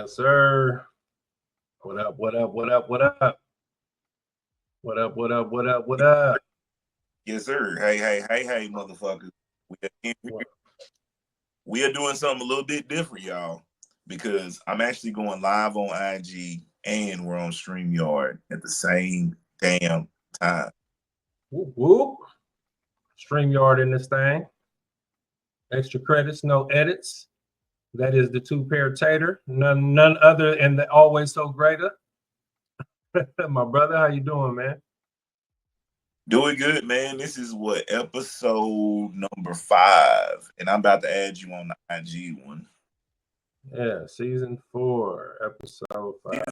Yes, sir. What up? What up? What up? What up? What up? What up? What up? What up? Yes, sir. Hey, motherfuckers. We are, What? we are doing something a little bit different, y'all, because I'm actually going live on IG and we're on StreamYard at the same damn time. Whoop, whoop. StreamYard in this thing. Extra credits, no edits. That is the two pair tater. None other and the always so greater. My brother, how you doing, man? Doing good, man. This is episode number 5, and I'm about to add you on the IG one. Yeah, season 4, episode 5.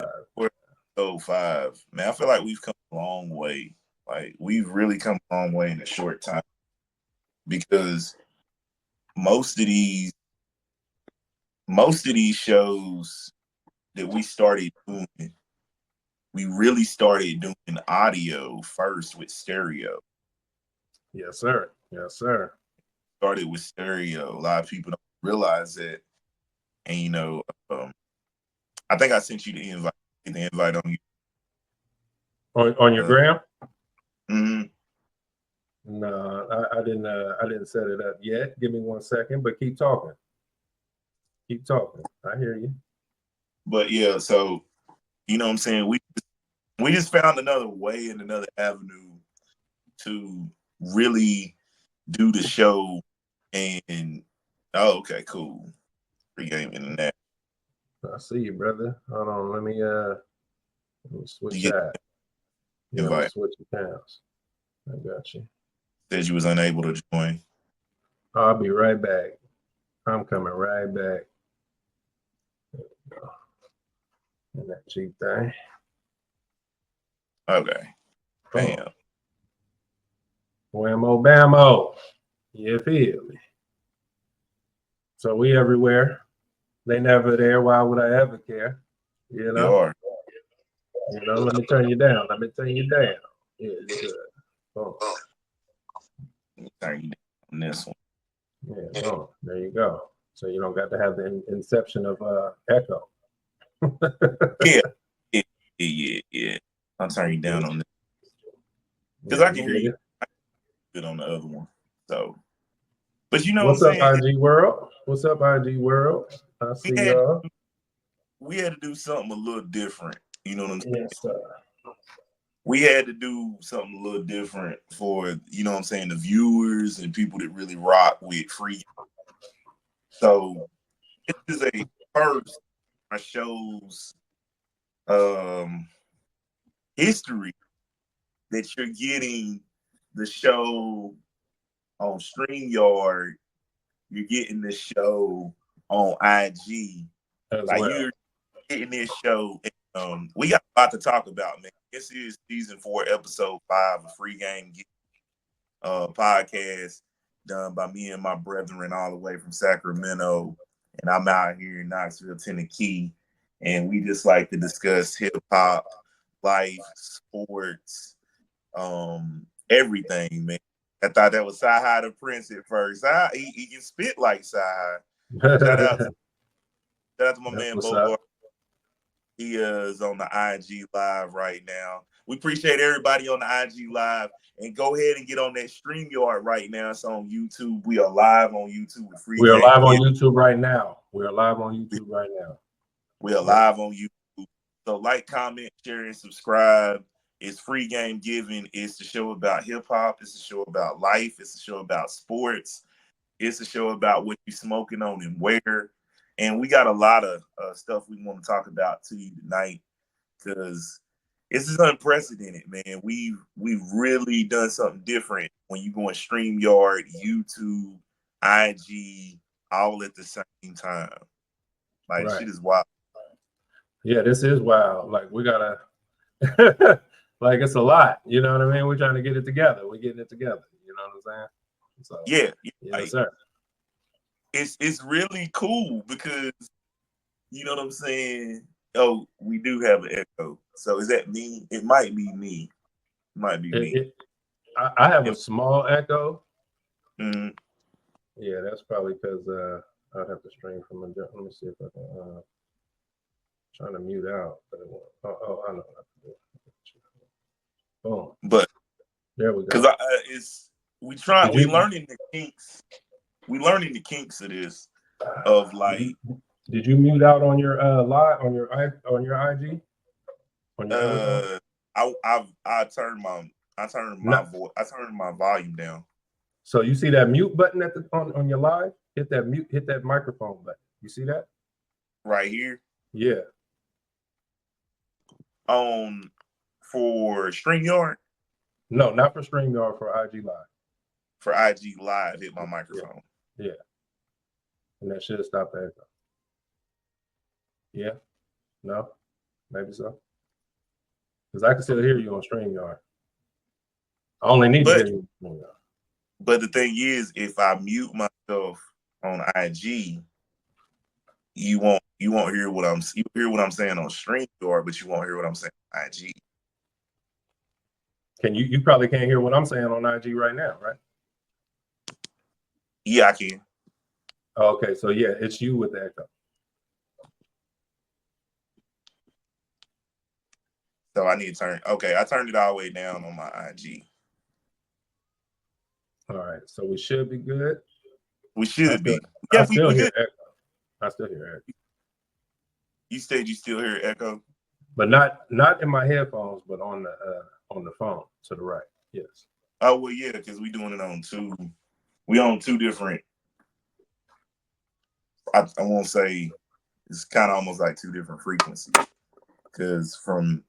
Episode 5. Man, I feel like we've come a long way. Like we've really come a long way in a short time because most of these shows that we started doing, we really started doing audio first with stereo. Yes, sir. Yes, sir. Started with stereo. A lot of people don't realize that. And I think I sent you the invite on you. On your gram? Mm-hmm. No, I didn't set it up yet. Give me 1 second, but keep talking. Keep talking. I hear you. But yeah, so you know what I'm saying? We just found another way and another avenue to really do the show. And okay, cool. Free game internet. I see you, brother. Hold on, let me switch You get that. Yeah, let me invite. switch accounts. I got you. Said you was unable to join. I'll be right back. I'm coming right back. There we go. And that cheap thing. Okay. Bam. Oh. Whammo bammo. You feel me? So we everywhere. They never there. Why would I ever care? You You know? are. Let me turn you down. Let me turn you down. Yeah, you good. Oh. Turn you down on this one. Yeah, oh, there you go. So you don't got to have the inception of echo. Yeah. I'll turn you down on this. Because Yeah, I can hear you good on the other one. So, but you know What's what up, I'm saying? IG World? What's up, IG World? I see y'all. We had to do something a little different. You know what I'm saying? Yes, sir. We had to do something a little different for, you know what I'm saying, the viewers and people that really rock with free. So this is a first I shows history that you're getting the show on StreamYard, you're getting the show on IG. As Like well. you're getting this show. We got a lot to talk about, man. This is season 4, episode 5 of Free Game podcast done by me and my brethren all the way from Sacramento. And I'm out here in Knoxville, Tennessee. And we just like to discuss hip hop, life, sports, everything, man. I thought that was Sci-Hi the Prince at first. He can spit like Sci-Hi. Shout out to my man Bogart. He is on the IG Live right now. We appreciate everybody on the IG Live. And go ahead and get on that StreamYard right now. It's on YouTube. We are live on YouTube with Free We are Game. live on YouTube right now. We are live on YouTube right now. We are live on YouTube. So like, comment, share, and subscribe. It's Free Game Giving. It's the show about hip hop. It's a show about life. It's a show about sports. It's a show about what you're smoking on and where. And we got a lot of stuff we want to talk about to you tonight because this is unprecedented, man. We've really done something different when you go on StreamYard, YouTube, IG, all at the same time. Like, right. Shit is wild. Yeah, this is wild. Like we gotta like it's a lot. You know what I mean? We're trying to get it together. We're getting it together. You know what I'm saying? So Yeah, yes, sir. It's really cool because you know what I'm saying. Oh, we do have an echo. So is that me? It might be me. It might be me. I have a small echo. Mm-hmm. Yeah, that's probably because I'd have to stream from a. Let me see if I can. Trying to mute out, but it won't. Oh, I know. Boom. But There we because go. we learning the kinks. We learning the kinks of this. Of like, did you mute out on your live on your IG? On your other phone? I turned my volume down. So you see that mute button at the on your live? Hit that microphone button. You see that? Right here? Yeah. For StreamYard? No, not for StreamYard, for IG Live. For IG Live, hit my microphone. Yeah. And that should stop the echo. Yeah? No? Maybe so. Because I can still hear you on StreamYard. I only need to hear you on StreamYard. But the thing is, if I mute myself on IG, you won't hear what I'm saying on StreamYard, but you won't hear what I'm saying on IG. You probably can't hear what I'm saying on IG right now, right? Yeah, I can. Okay, so yeah, it's you with the echo. So I need to turn. Okay, I turned it all the way down on my IG. All right, so we should be good. We should be. Yeah, I still hear echo. I still hear echo. You said you still hear echo, but not in my headphones, but on the phone to the right. Yes. Oh well, yeah, because we doing it on two. We on two different. I won't say it's kind of almost like two different frequencies, because from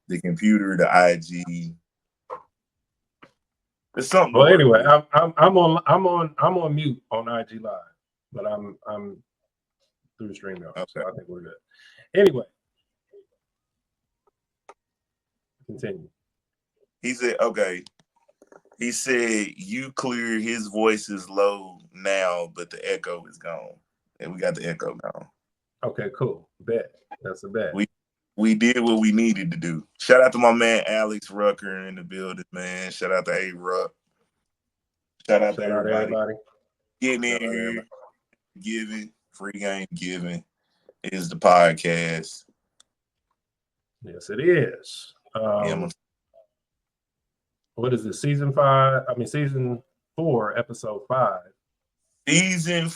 the computer to IG. It's something. Well, anyway, I'm on mute on IG Live, but I'm through StreamYard, okay. So I think we're good. Anyway, continue. He said, okay. He said, you clear, his voice is low now, but the echo is gone. And we got the echo gone. Okay, cool. Bet. That's a bet. We did what we needed to do. Shout out to my man Alex Rucker in the building, man. Shout out to A-Ruck. Shout out to everybody. Getting in here, giving, free game giving is the podcast. Yes, it is. What is it? Season 4, episode 5. Season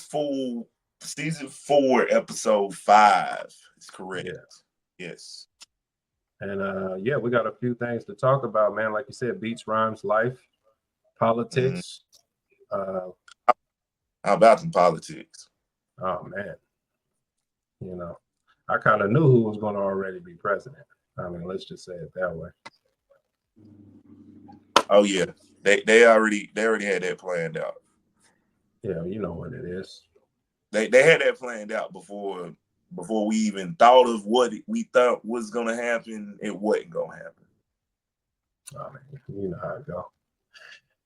4, episode 5 is correct. Yes. And yeah, we got a few things to talk about, man. Like you said, beats, rhymes, life, politics. How about some politics? Oh man. You know, I kind of knew who was going to already be president. I mean, let's just say it that way. Oh yeah, they already had that planned out. Yeah, you know what it is. They had that planned out before we even thought of what we thought was gonna happen. It wasn't gonna happen. Oh man, you know how it go.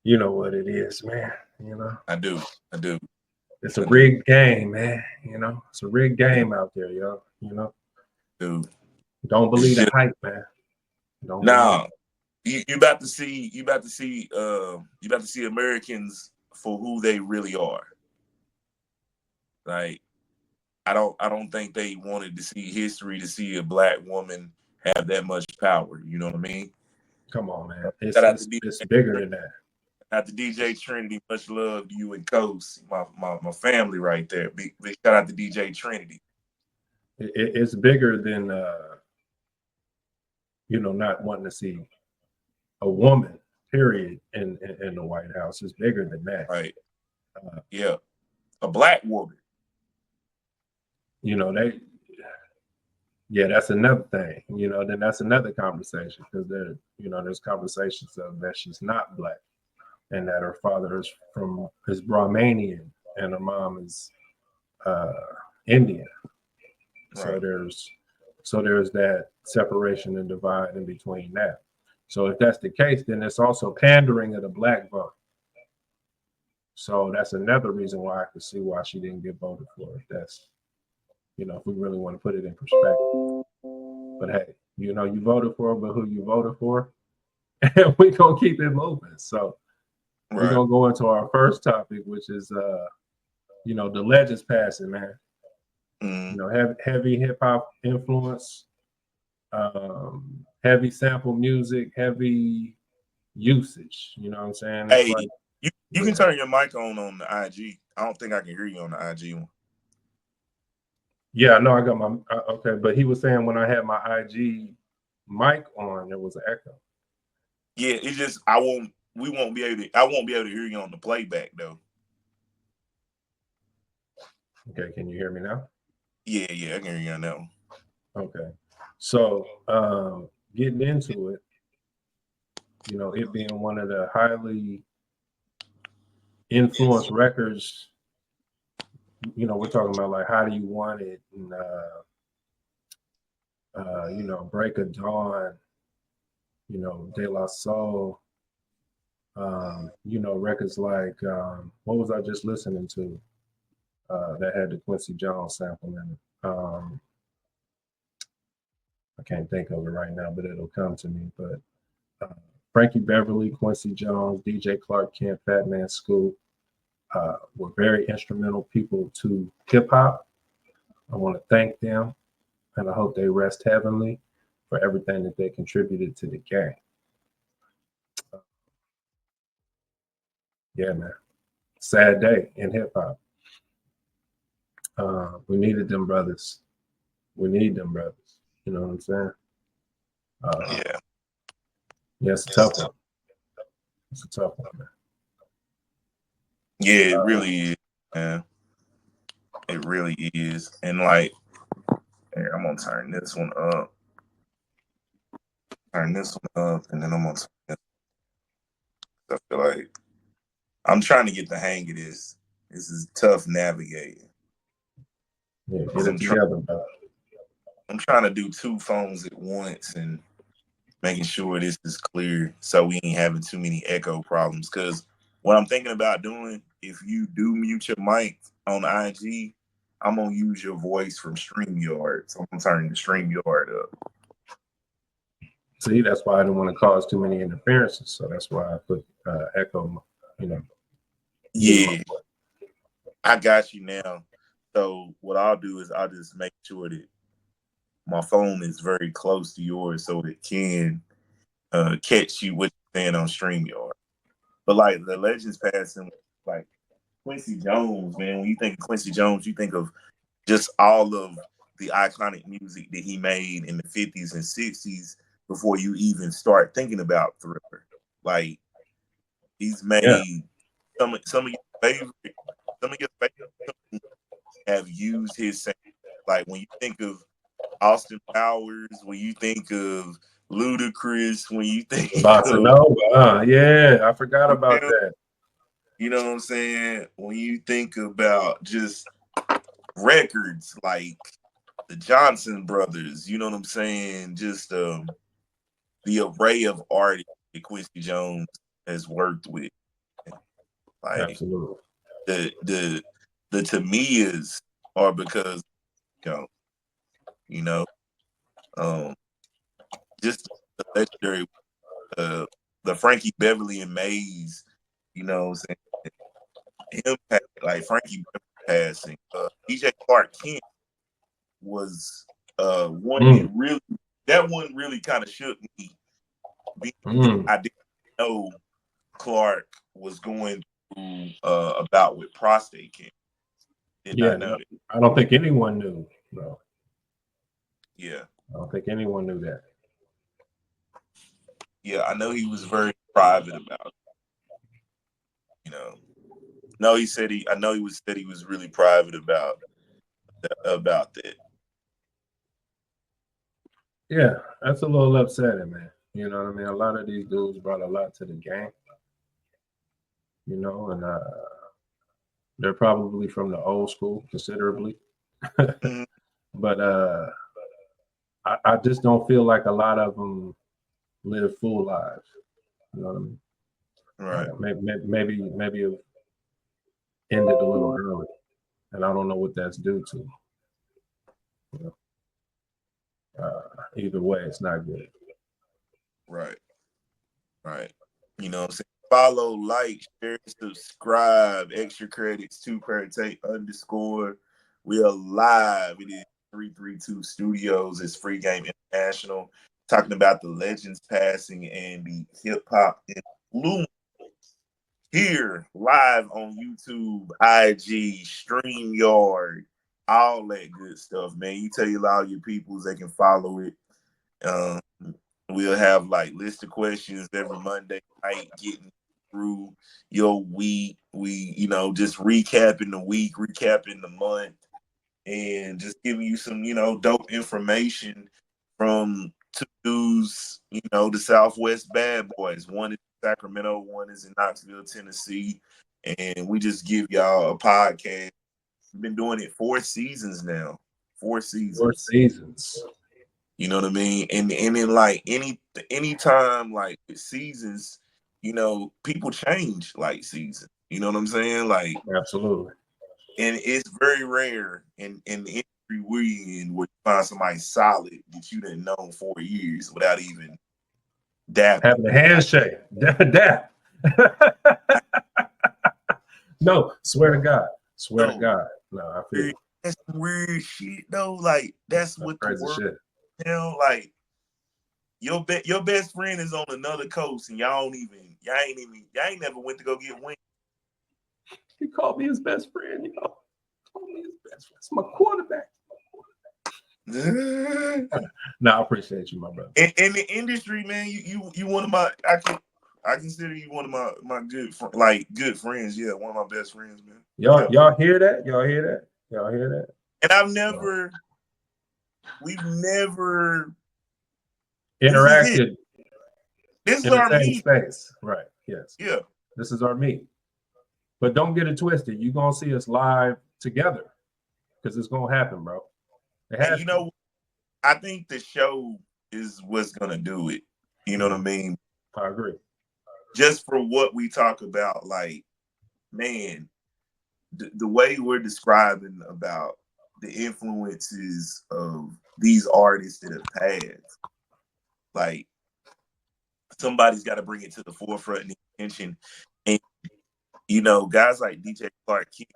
You know what it is, man. You know. I do. It's a rigged game, man. You know, it's a rigged game out there, yo. You know. Dude. Don't believe the hype, man. Now, you about to see Americans for who they really are. Like, I don't think they wanted to see history to see a black woman have that much power. You know what I mean? Come on, man. It's bigger than that. Out to DJ Trinity, much love to you and Coast, my family right there. Big shout out to DJ Trinity. It's bigger than not wanting to see a woman, period, in the White House. It's bigger than that. Right. Yeah. A black woman. You know, that's another thing. You know, then that's another conversation, because there's conversations of that she's not black, and that her father is Brahmanian and her mom is Indian. Right. So there's that separation and divide in between that. So if that's the case, then it's also pandering of the black vote. So that's another reason why I could see why she didn't get voted for. If that's, if we really want to put it in perspective. But hey, you voted for her, but who you voted for, and we're gonna keep it moving. So we're gonna go into our first topic, which is the legends passing, man. Mm. You know, heavy hip hop influence, heavy sample music, heavy usage. You know what I'm saying? It's Hey, like, you can turn your mic on the IG. I don't think I can hear you on the IG one. yeah, I know I got my okay, but he was saying when I had my IG mic on, there was an echo. Yeah, it's just we won't be able to. I won't be able to hear you on the playback though. Okay, can you hear me now? Yeah, I can hear you on that one. Okay, so getting into it, you know, it being one of the highly influenced records. You know, we're talking about like How Do You Want It, and you know, Break of Dawn, you know, De La Soul, you know, records like what was I just listening to that had the Quincy Jones sample in it? I can't think of it right now, but it'll come to me. But Frankie Beverly, Quincy Jones, DJ Clark Kent, Fat Man Scoop were very instrumental people to hip hop. I want to thank them, and I hope they rest heavenly for everything that they contributed to the game. Yeah, man. Sad day in hip hop. We needed them brothers. We need them brothers. You know what I'm saying? Yeah, Yeah, it's a tough one. It's a tough one, man. yeah, it really is, man. It really is, and like, here, I'm gonna turn this one up. Turn this one up, and then I'm gonna turn this. I feel like I'm trying to get the hang of this. This is tough navigating. Yeah, get it together, bro. I'm trying to do two phones at once and making sure this is clear so we ain't having too many echo problems. Because what I'm thinking about doing, if you do mute your mic on IG, I'm gonna use your voice from StreamYard. So I'm turning the StreamYard up. See, that's why I didn't want to cause too many interferences. So that's why I put echo, you know. Yeah, I got you now. So what I'll do is I'll just make sure that my phone is very close to yours so it can catch you what you're saying on StreamYard. But like the legends passing, like Quincy Jones, man. When you think of Quincy Jones, you think of just all of the iconic music that he made in the 50s and 60s before you even start thinking about Thriller. Like he's Yeah, made some of your favorite have used his sound. Like when you think of Austin Powers, when you think of Ludacris, when you think Bossa of Nova. Yeah, I forgot about that. you know what I'm saying? When you think about just records like the Johnson brothers, you know what I'm saying? Just the array of artists that Quincy Jones has worked with. Like Absolutely. the Tamiyas are because you know, you know, um just the legendary the Frankie Beverly and Mays, you know what I'm saying? Him like Frankie Beverly passing. DJ Clark Kent was one that one really kind of shook me because I didn't know Clark was going through about with prostate cancer. Did Yeah, not know no, that. I don't think anyone knew. No, Yeah. I don't think anyone knew that. Yeah, I know he was very private about it, you know. No, he said he I know he was said he was really private about that. Yeah, that's a little upsetting, man. You know what I mean? A lot of these dudes brought a lot to the game, you know, and they're probably from the old school considerably. Mhm. But I just don't feel like a lot of them live full lives. You know what I mean? Right. Maybe it ended a little early, and I don't know what that's due to. You know? Either way, it's not good. Right. Right. You know what I'm saying? Follow, like, share, subscribe, extra credits, 2 per tape underscore. We are live. It is 332 Studios. It's Free Game International. Talking about the legends passing and the hip hop influence. Here, live on YouTube, IG, StreamYard, all that good stuff, man. You tell all your peoples they can follow it. Um, we'll have like list of questions every Monday night, getting through your week. We, just recapping the week, recapping the month, and just giving you some, dope information from two dudes, the Southwest Bad Boys. One is in Sacramento, one is in Knoxville, Tennessee. And we just give y'all a podcast. We've been doing it 4 seasons now. 4 seasons. 4 seasons. You know what I mean? And then like anytime like with seasons, people change like seasons. You know what I'm saying? Like Absolutely. and it's very rare in the industry we in where you find somebody solid that you didn't know 4 years without even dabbing. Having a handshake. Dap. No, swear to God. Swear to God. No, I feel it. That's some weird shit though. Like that's what the world shit. Like your best friend is on another coast and y'all ain't never went to go get wings. He called me his best friend, Called me his best friend. It's my quarterback. No, I appreciate you, my brother. In the industry, man, you one of my I consider you one of my good good friends. Yeah, one of my best friends, man. Y'all hear that? Y'all hear that? Y'all hear that? And we've never interacted. This is our same meet. Space. Right. Yes. Yeah. This is our meet. But don't get it twisted. You're gonna see us live together because it's gonna happen, bro. It has and I think the show is what's gonna do it. You know what I mean? I agree. Just for what we talk about, like, man, the way we're describing about the influences of these artists that have passed, like somebody's got to bring it to the forefront and attention. And guys like DJ Clark Kent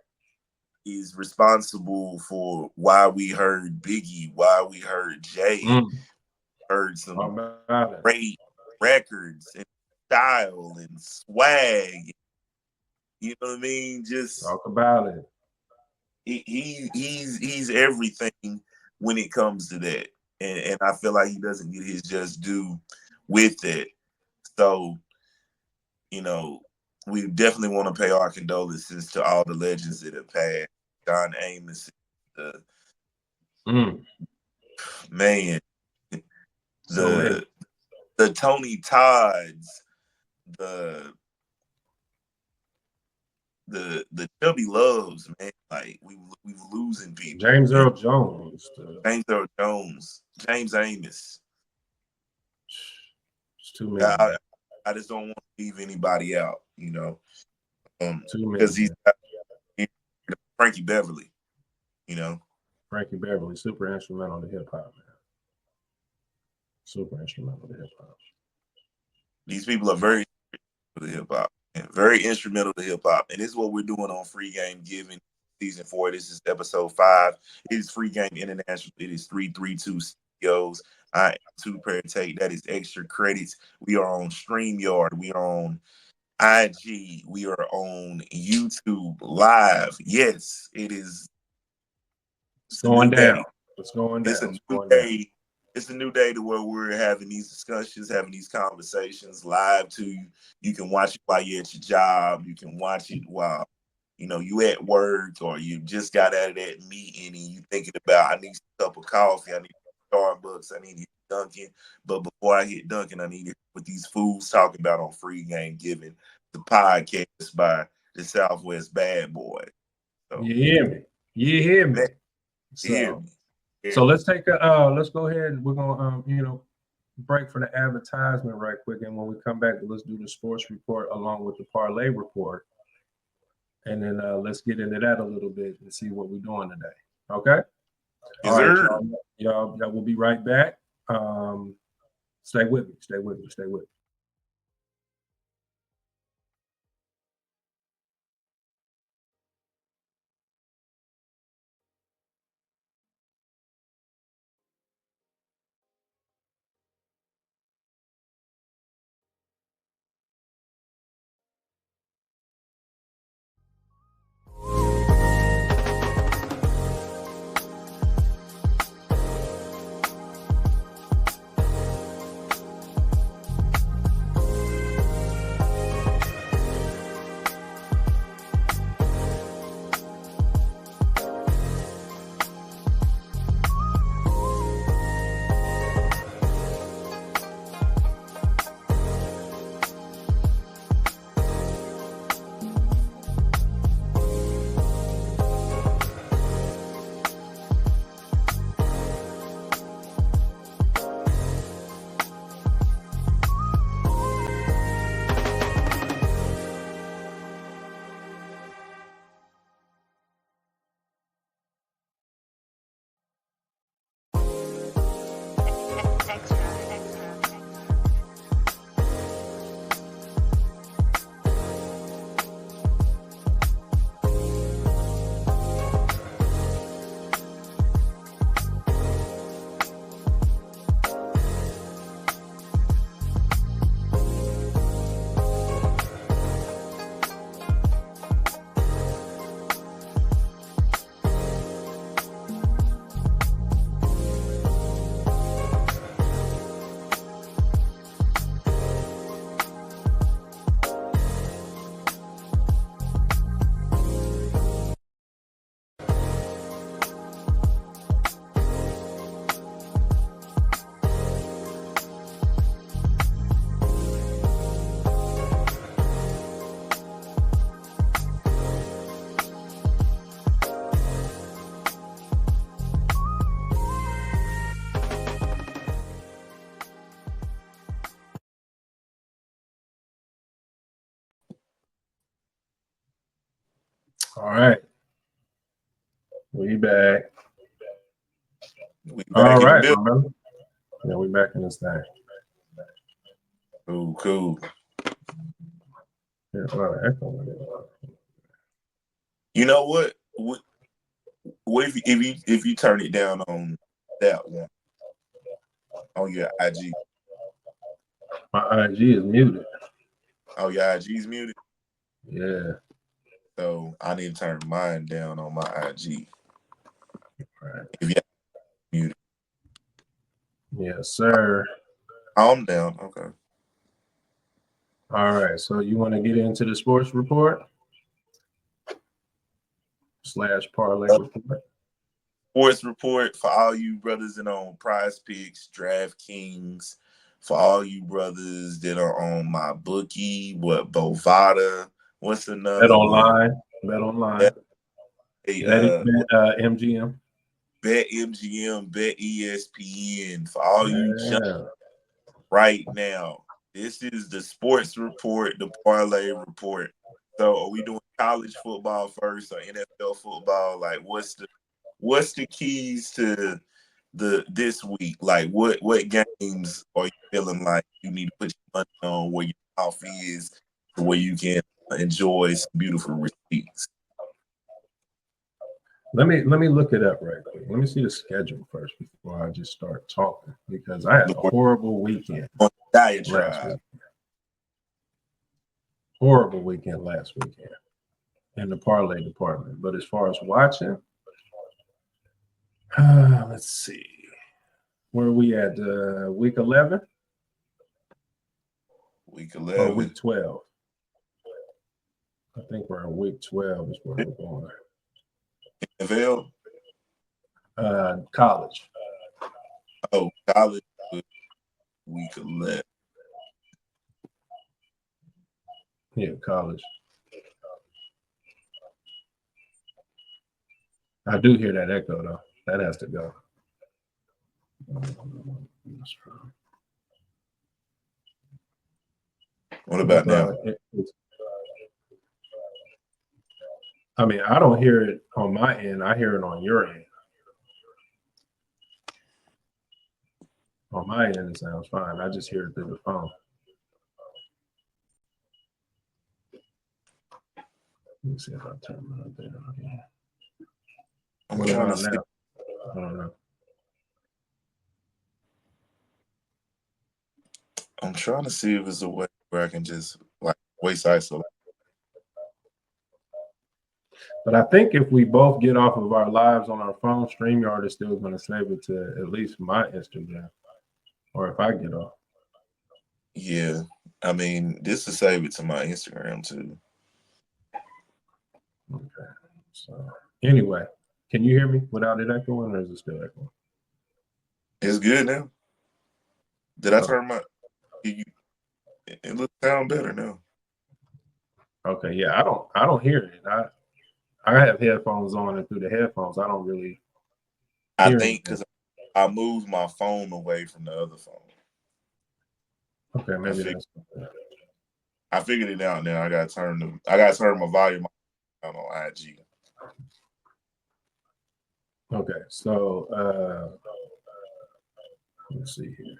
is responsible for why we heard Biggie, why we heard Jay, heard some great records and style and swag. You know what I mean? Just talk about it. He's everything when it comes to that, and I feel like he doesn't get his just due with it. So, we definitely want to pay our condolences to all the legends that have passed. John Amos, man, the Tony Todds, the Chubby Loves, man. Like we losing people. James Earl Jones. James Earl Jones. James Amos. It's too many. I just don't want to leave anybody out, because he's Frankie Beverly, Frankie Beverly, super instrumental to hip hop, man. Super instrumental to hip hop. These people are very to hip hop and very instrumental to hip hop, and this is what we're doing on Free Game Giving season 4. This is episode 5. It is Free Game International. It is 332 Studios. I am Two Pair Take. That is extra credits. We are on StreamYard. We are on IG. We are on YouTube live. Yes, it is. It's going down. It's going down. It's a new day. It's a new day to where we're having these discussions, having these conversations live to you. You can watch it while you're at your job. You can watch it while you at work, or you just got out of that meeting and you thinking about, I need a cup of coffee, I need Starbucks, I need Dunkin'. But before I hit Dunkin', I need it with these fools talking about on Free Game Giving, the podcast by the Southwest Bad Boy. So, you hear me? You hear me? So let's take let's go ahead and we're gonna break for the advertisement right quick, and when we come back, let's do the sports report along with the parlay report, and then let's get into that a little bit and see what we're doing today. Okay. All right, y'all will be right back. Stay with me. Stay with me. All right. We back. We All back in the right, building. my brother. Yeah, we back in this thing. Cool. There's a lot of echo in it. You know what? What if you turn it down on that one on your IG? My IG is muted. Oh, your IG's muted. Yeah. So I need to turn mine down on my IG. Right. If you muted, Yes, sir. I'm down. Okay. All right. So you want to get into the sports report / parlay report? Sports report for all you brothers that are on Prize Picks, DraftKings, for all you brothers that are on my bookie, Bovada, what's another Bet one? online. Bet online. MGM. Bet MGM, Bet ESPN, for all you Yeah. right now. This is the sports report, the parlay report. So are we doing college football first or NFL football? Like what's the keys to this week? Like what games are you feeling like you need to put your money on where your mouth is to where you can enjoy some beautiful receipts? Let me look it up right quick. Let me see the schedule first before I just start talking because I had a horrible weekend last Diatribe. week. Horrible weekend last weekend in the parlay department. But as far as watching, let's see. Where are we at? Week 11? Week Or 11. week 12? I think we're in week 12 is where we're going. NFL? College. Oh, college. Week 11. Yeah, college. I do hear that echo though. That has to go. What about now? I mean, I don't hear it on my end. I hear it on your end. On my end, it sounds fine. I just hear it through the phone. Let me see if I turn my down again. What about now? I don't know. I'm trying to see if there's a way where I can just like voice isolate. But I think if we both get off of our lives on our phone, StreamYard is still going to save it to at least my Instagram. Or if I get off. Yeah. I mean, this will save it to my Instagram too. Okay. So anyway, can you hear me without it echoing or is it still echoing? It's good now. Did I turn my it looks sound better now. Okay, yeah, I don't hear it. I have headphones on and through the headphones I don't really I think because I moved my phone away from the other phone. Okay, maybe I figured it out now. I gotta turn my volume on IG. Okay, so let's see here.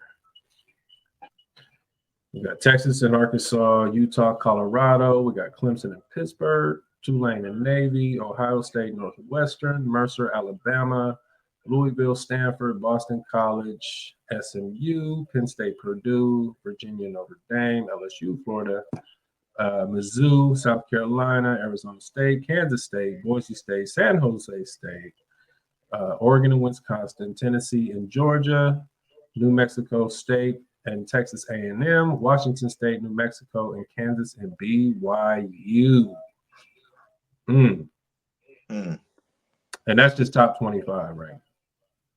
We got Texas and Arkansas, Utah, Colorado. We got Clemson and Pittsburgh, Tulane and Navy, Ohio State, Northwestern, Mercer, Alabama, Louisville, Stanford, Boston College, SMU, Penn State, Purdue, Virginia, Notre Dame, LSU, Florida, Mizzou, South Carolina, Arizona State, Kansas State, Boise State, San Jose State, Oregon and Wisconsin, Tennessee and Georgia, New Mexico State and Texas A&M, Washington State, New Mexico, and Kansas and BYU. And that's just top 25, right?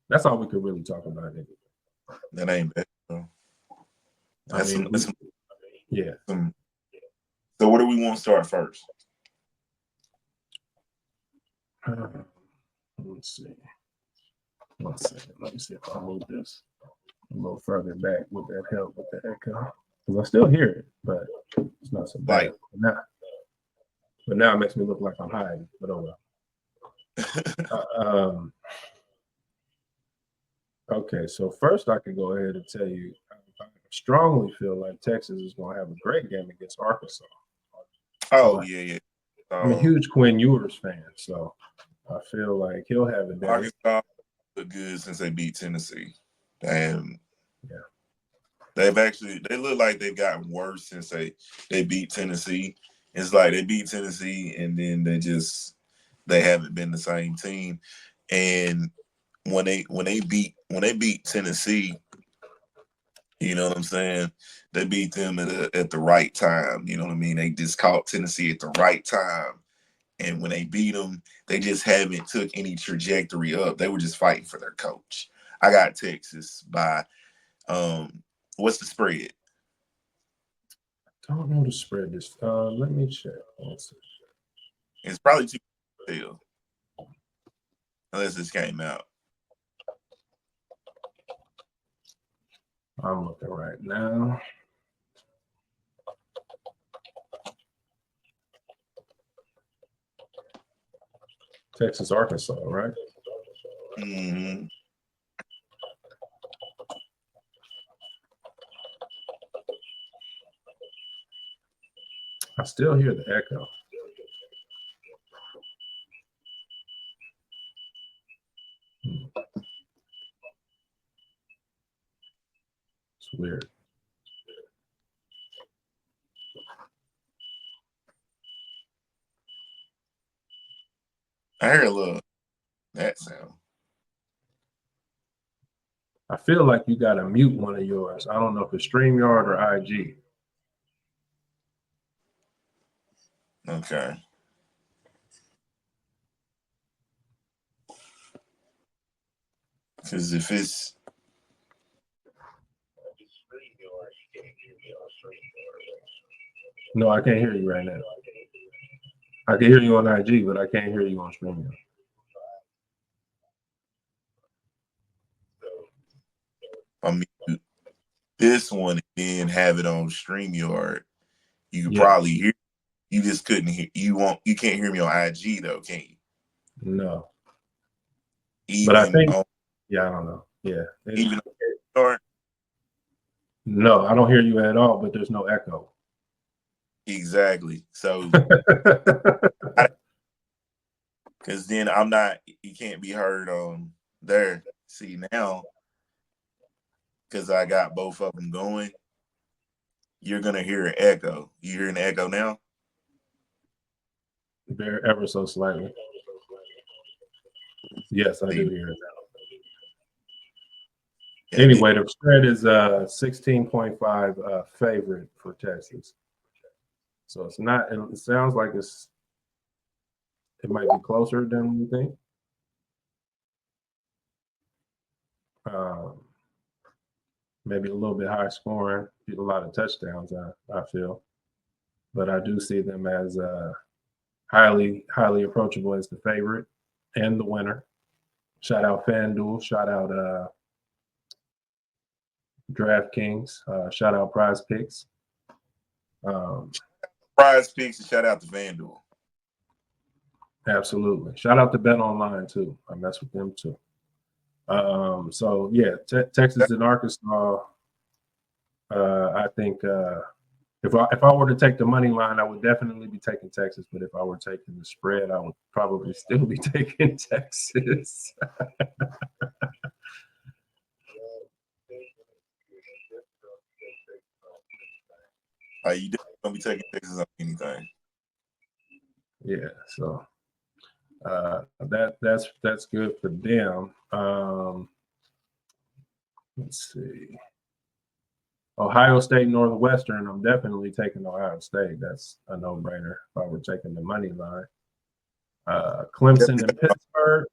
That's all we could really talk about. That ain't bad. Yeah. So where do we want to start first? Let's see. 1 second. Let me see if I move this a little further back. Would that help with the echo? Because I still hear it, but it's not so bad. But now it makes me look like I'm hiding. But oh well. Okay, so first I can go ahead and tell you, I strongly feel like Texas is going to have a great game against Arkansas. Oh yeah. I'm a huge Quinn Ewers fan, so I feel like he'll have a day. Arkansas look good since they beat Tennessee, and yeah, they look like they've gotten worse since they beat Tennessee. It's like they beat Tennessee and then they haven't been the same team. And when they beat Tennessee, you know what I'm saying? They beat them at the right time. You know what I mean? They just caught Tennessee at the right time. And when they beat them, they just haven't took any trajectory up. They were just fighting for their coach. I got Texas by what's the spread? I don't know the spread. This let me check. It's probably too still, unless this came out. I'm looking right now. Texas, Arkansas, right? Mm-hmm. I still hear the echo. It's weird. I heard a little that sound. I feel like you got to mute one of yours. I don't know if it's StreamYard or IG. Okay. Because if it's no, I can't hear you right now. I can hear you on IG, but I can't hear you on StreamYard. I mute this one and then have it on StreamYard, you could probably hear. You just couldn't hear. You can't hear me on IG though, can you? No. Even but I think, I don't know. Yeah. Even on no, I don't hear you at all, but there's no echo. Exactly. So, because then you can't be heard on there. See now, because I got both of them going, you're gonna hear an echo. You hearing the echo now? They're ever so slightly. Yes, I do hear it now. Anyway, the spread is 16.5 favorite for Texas. So it's not. It sounds like it might be closer than we think. Maybe a little bit high scoring, a lot of touchdowns. I feel, but I do see them as highly approachable as the favorite and the winner. Shout out FanDuel. Shout out DraftKings. Shout out Prize Picks. Prize Picks and shout out to FanDuel. Absolutely. Shout out to Bet Online too. I mess with them too. So yeah, Texas and Arkansas. I think if I were to take the money line, I would definitely be taking Texas. But if I were taking the spread, I would probably still be taking Texas. You definitely gonna be taking Texas on anything. Yeah, so that's good for them. Let's see. Ohio State, Northwestern. I'm definitely taking Ohio State. That's a no-brainer if I were taking the money line. Clemson and Pittsburgh.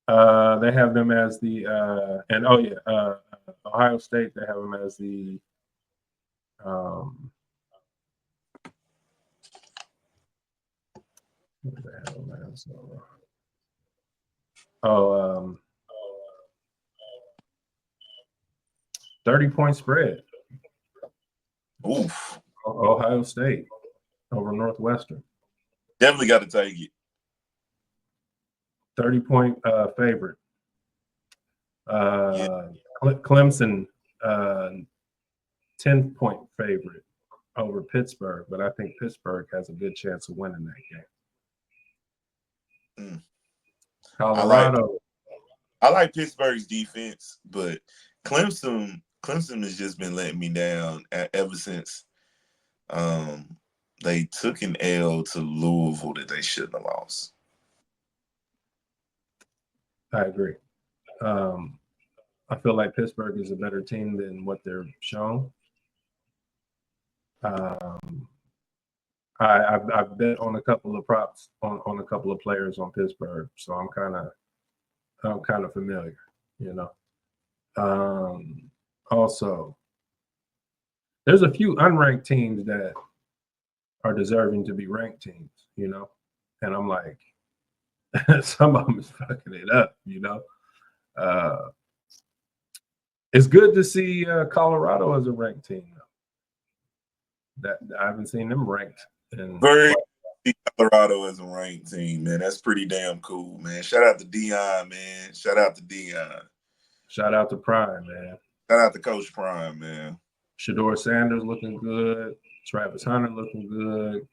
They have them as the Ohio State. They have them as the what do they have them as? 30-point spread. Oof. Ohio State. over Northwestern. Definitely got to take it. 30-point favorite. Yeah. Clemson, 10-point favorite over Pittsburgh, but I think Pittsburgh has a good chance of winning that game. Colorado. I like Pittsburgh's defense, but Clemson has just been letting me down ever since they took an L to Louisville that they shouldn't have lost. I agree. I feel like Pittsburgh is a better team than what they're shown. I've bet on a couple of props on a couple of players on Pittsburgh, so I'm kind of familiar, you know. Also, there's a few unranked teams that are deserving to be ranked teams, you know, and I'm like, some of them is fucking it up, you know. It's good to see Colorado as a ranked team. That I haven't seen them ranked. Very Colorado as a ranked team, man. That's pretty damn cool, man. Shout out to Dion, man. Shout out to Dion. Shout out to Prime, man. Shout out to Coach Prime, man. Shador Sanders looking good. Travis Hunter looking good.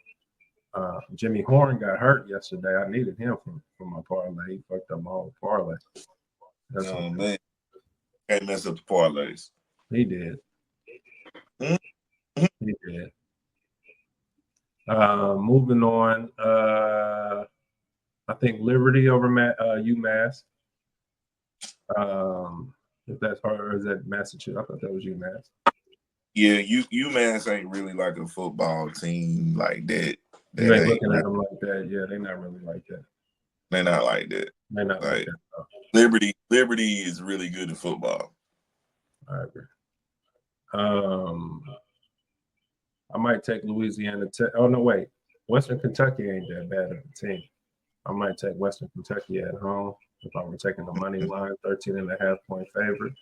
Jimmy Horn got hurt yesterday. I needed him for my parlay. He fucked up my whole parlay. That's man. Can't mess up the parlays. He did. Mm-hmm. He did. Moving on. I think Liberty over UMass. If that's or is that Massachusetts? I thought that was UMass. Yeah, UMass ain't really like a football team like that. You ain't looking at them like that. Yeah, they're not really like that. They're not like that. They're not like that. No. Liberty is really good at football. I agree. I might take Louisiana Tech. Oh no, wait. Western Kentucky ain't that bad of a team. I might take Western Kentucky at home if I were taking the money line, 13.5-point favorite.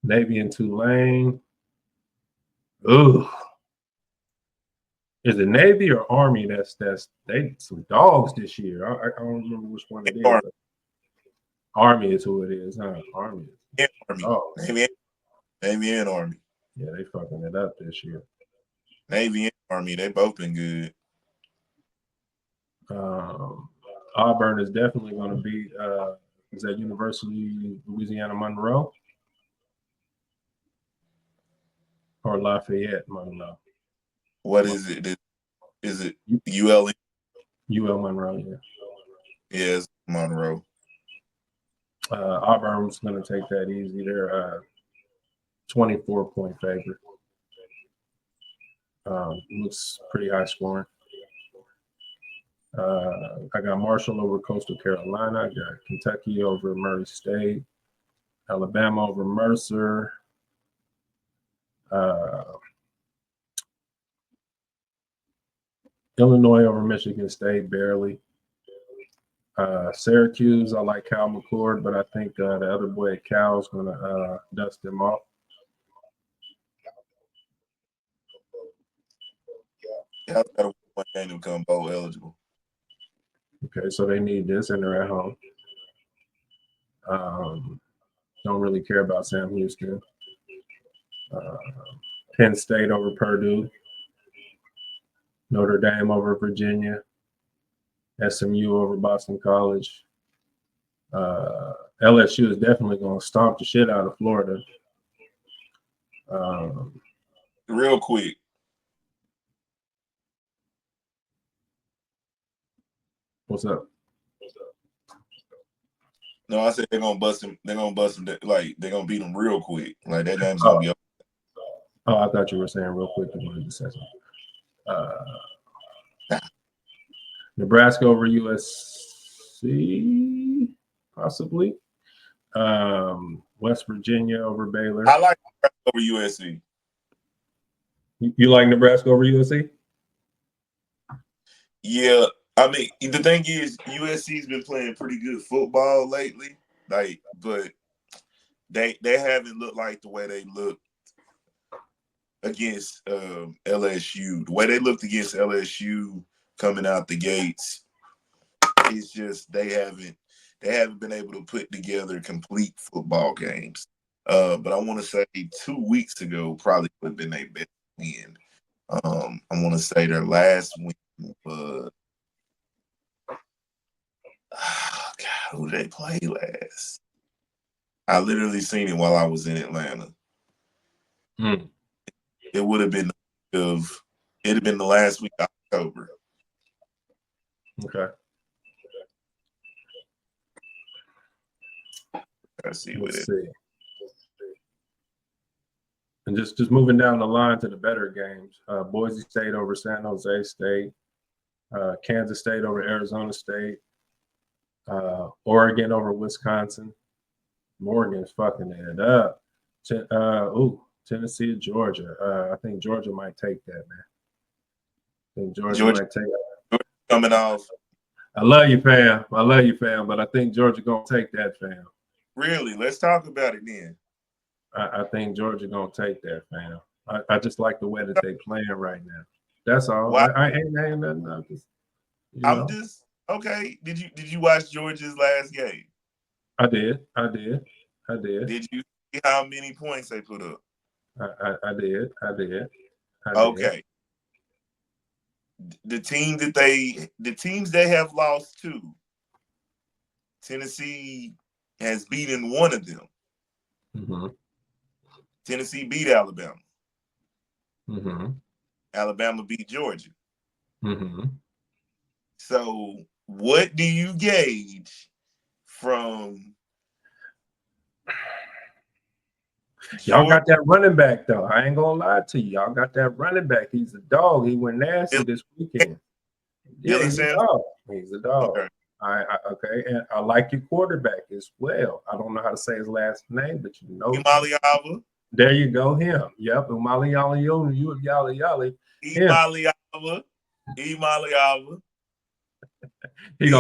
Navy and Tulane. Ooh. Is it Navy or Army? That's they some dogs this year. I don't remember which one it is. Army is who it is, huh? Army. Army. Oh. Navy and Army. Yeah, they fucking it up this year. Navy and Army, they both been good. Auburn is definitely going to be. Is that University Louisiana Monroe or Lafayette Monroe? What is it? Is it UL? UL Monroe, yeah. Yeah, it's Monroe. Auburn's going to take that easy. They're 24-point favorite. Looks pretty high scoring. I got Marshall over Coastal Carolina. I got Kentucky over Murray State. Alabama over Mercer. Illinois over Michigan State, barely. Syracuse, I like Cal McCord, but I think the other boy at Cal is going to dust him off. Yeah, I've got one game to become bowl eligible. Okay, so they need this, and they're at home. Don't really care about Sam Houston. Penn State over Purdue. Notre Dame over Virginia. SMU over Boston College. LSU is definitely going to stomp the shit out of Florida. Real quick. What's up? No, I said they're gonna bust him. They're gonna bust him. Like they're gonna beat him real quick. Like that game's gonna be up. Oh, I thought you were saying real quick. Nebraska over USC, possibly. West Virginia over Baylor. I like Nebraska over USC. You like Nebraska over USC? Yeah. I mean, the thing is, USC's been playing pretty good football lately. Like, but they haven't looked like the way they looked against LSU. The way they looked against LSU coming out the gates, it's just they haven't been able to put together complete football games. But I want to say 2 weeks ago probably would have been their best win. I want to say their last win was God, who did they play last? I literally seen it while I was in Atlanta. It would have been the last week of October. Okay. Let's see Let's what it. see. And just moving down the line to the better games. Boise State over San Jose State. Kansas State over Arizona State. Oregon over Wisconsin. Morgan's fucking it up. Tennessee, Georgia. I think Georgia might take that, man. I think Georgia might take that. Coming off. I love you, fam. But I think Georgia gonna take that, fam. Really? Let's talk about it then. I think Georgia gonna take that, fam. I just like the way that they playing right now. That's all. Why? I ain't nothing. I'm just okay. Did you watch Georgia's last game? I did. Did you see how many points they put up? I did. Okay. The teams they have lost to, Tennessee has beaten one of them. Mm-hmm. Tennessee beat Alabama. Mm-hmm. Alabama beat Georgia. Mm-hmm. So what do you gauge from y'all got that running back though? I ain't gonna lie to you. Y'all got that running back. He's a dog. He went nasty this weekend. Yeah, he's a dog. He's a dog. Okay. Okay, and I like your quarterback as well. I don't know how to say his last name, but you know, Imaliava. There you go, him. Yep, Imaliava. You Yali. Imaliava. He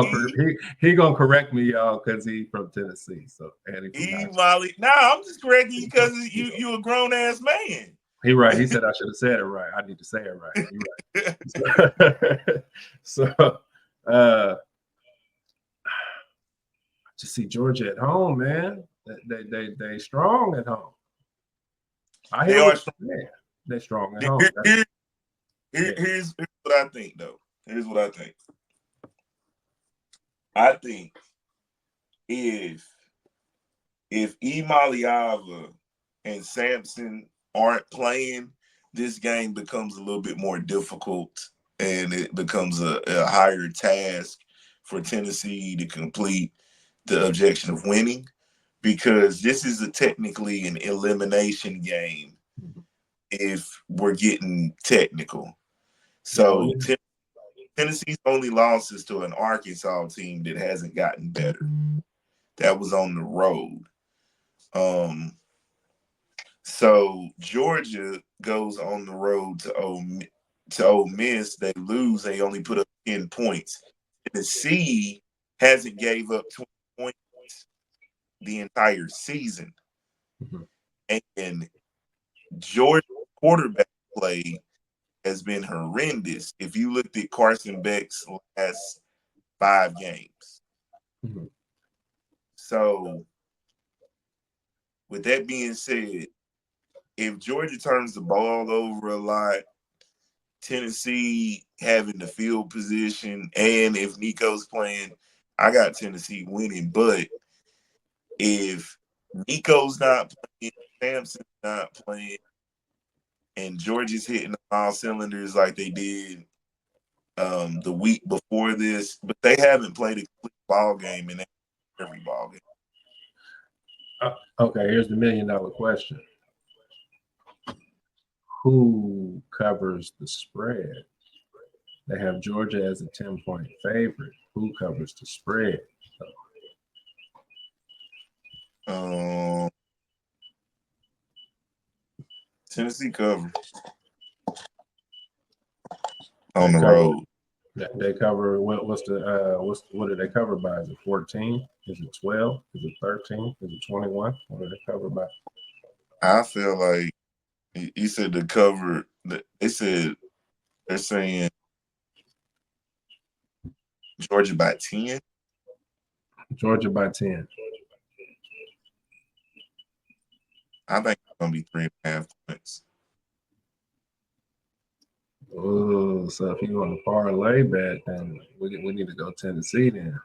gonna correct me, y'all, because he's from Tennessee. So and I'm just correcting you because you a grown ass man. He right. He said I should have said it right. I need to say it right. You're right. So just see Georgia at home, man. They strong at home. They are strong. They're strong at home. Here's what I think, though. Here's what I think. I think if Imaliava and Sampson aren't playing, this game becomes a little bit more difficult, and it becomes a higher task for Tennessee to complete the objection of winning, because this is technically an elimination game if we're getting technical. So Tennessee's only losses to an Arkansas team that hasn't gotten better. That was on the road. So Georgia goes on the road to Ole Miss. They lose. They only put up 10 points. Tennessee hasn't gave up 20 points the entire season. Mm-hmm. And Georgia quarterback play has been horrendous. If you looked at Carson Beck's last 5 games. Mm-hmm. So with that being said, if Georgia turns the ball over a lot, Tennessee having the field position, and if Nico's playing, I got Tennessee winning. But if Nico's not playing, Sampson's not playing, and Georgia's hitting all cylinders like they did the week before this, but they haven't played a complete ball game in every ball game. Okay, here's the $1 million question. Who covers the spread? They have Georgia as a 10-point favorite. Who covers the spread? Tennessee cover on the road. They cover what do they cover by? Is it 14? Is it 12? Is it 13? Is it 21? What do they cover by? I feel like He said the cover. They said they're saying Georgia by 10. Georgia by 10. I think it's gonna be 3.5 points. Oh, so if you want to parlay bet, then we need to go Tennessee then.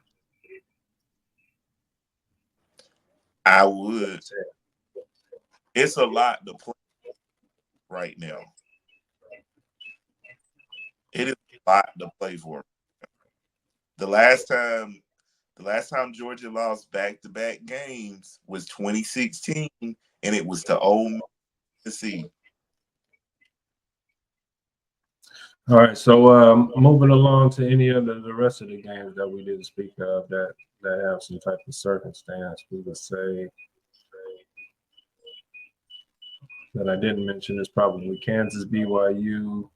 I would. It's a lot to play right now. It is a lot to play for. The last time Georgia lost back-to-back games was 2016, and it was to Ole Miss. All right, so moving along to any of the rest of the games that we didn't speak of that have some type of circumstance, we would say that I didn't mention is probably Kansas, BYU,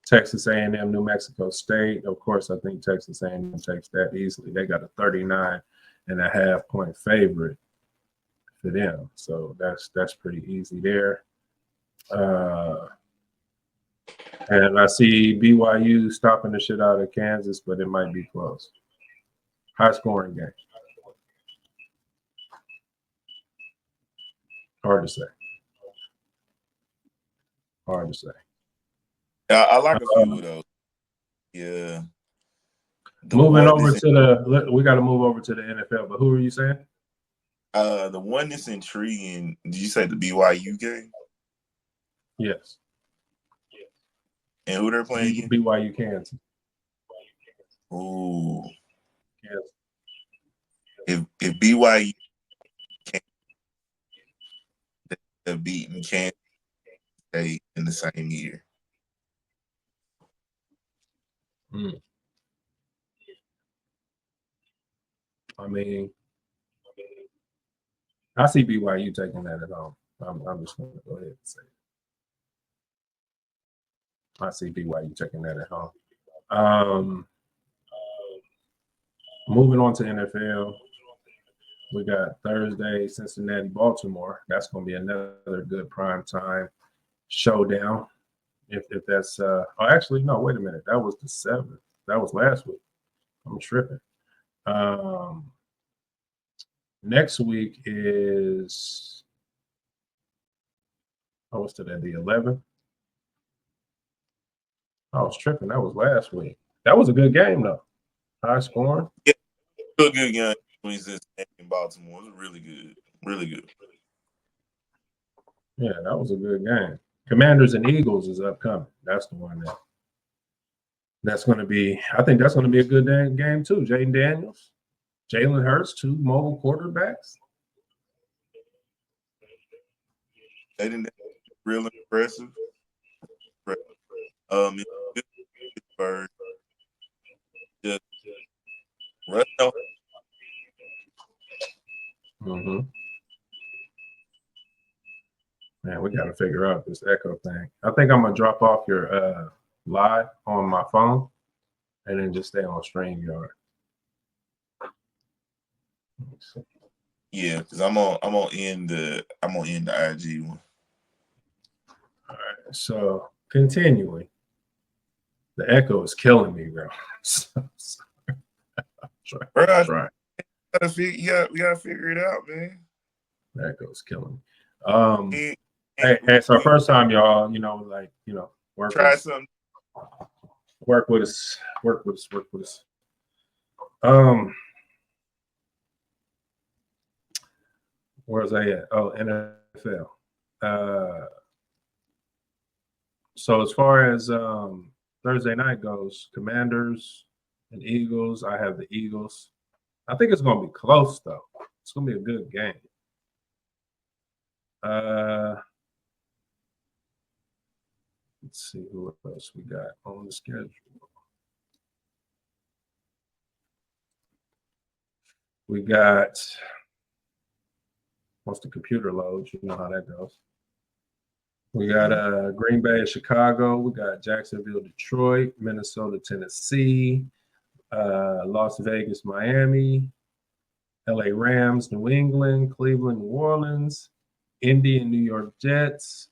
Texas A&M, New Mexico State. Of course, I think Texas A&M takes that easily. They got a 39.5 point favorite for them, so that's pretty easy there. And I see BYU stopping the shit out of Kansas, but it might be close. High scoring game. Hard to say. Hard to say. I like a few of those. Yeah. Moving over to we got to move over to the NFL. But who are you saying? The one that's intriguing. Did you say the BYU game? Yes. And who they're playing again? BYU Kansas. Ooh. Kansas. If BYU they're beating Kansas State in the same year. I mean, I see BYU taking that at home. I'm just going to go ahead and say it. I see BYU taking that at home. Moving on to NFL, we got Thursday, Cincinnati, Baltimore. That's going to be another good prime time showdown. If that's actually no, wait a minute. That was the 7th. That was last week. I'm tripping. Next week is what's today? The 11th. I was tripping. That was last week. That was a good game though. High scoring. Yeah, real good game between Cincinnati and Baltimore. It was really good. Really good. Yeah, that was a good game. Commanders and Eagles is upcoming. That's the one that's going to be. I think that's going to be a good game too. Jaden Daniels, Jalen Hurts, 2 mobile quarterbacks. They didn't real impressive. Pittsburgh. Just Man, we got to figure out this echo thing. I think I'm gonna drop off your live on my phone, and then just stay on StreamYard. Yeah, because I'm gonna end the IG one. All right. So continuing, the echo is killing me, bro. Try. We gotta figure it out, man. The echo is killing me. Hey, it's our first time, y'all. Try something. Work with us. Where's I at? Oh, NFL. So as far as Thursday night goes, Commanders and Eagles, I have the Eagles. I think it's going to be close, though. It's going to be a good game. Let's see who else we got on the schedule. We got, once the computer loads, you know how that goes. We got Green Bay and Chicago. We got Jacksonville, Detroit, Minnesota, Tennessee, Las Vegas, Miami, LA Rams, New England, Cleveland, New Orleans, Indy and New York Jets,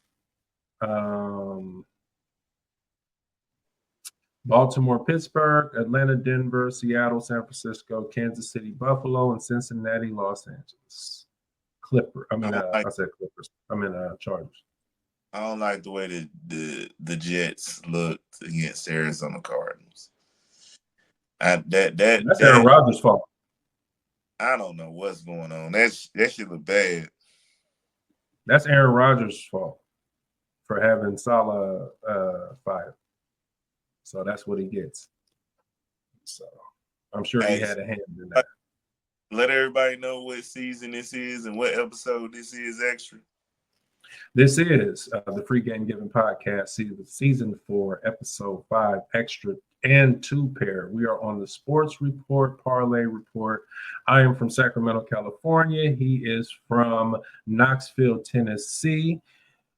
Baltimore, Pittsburgh, Atlanta, Denver, Seattle, San Francisco, Kansas City, Buffalo, and Cincinnati, Los Angeles. I said Clippers. Chargers. I don't like the way that the Jets looked against Arizona Cardinals. That's Aaron Rodgers' fault. I don't know what's going on. That shit look bad. That's Aaron Rodgers' fault for having Salah fired. So that's what he gets. So I'm sure he had a hand in that. Let everybody know what season this is and what episode this is extra. This is the Free Game Giving Podcast, season 4, episode 5, extra and 2 pair. We are on the Sports Report, Parlay Report. I am from Sacramento, California. He is from Knoxville, Tennessee.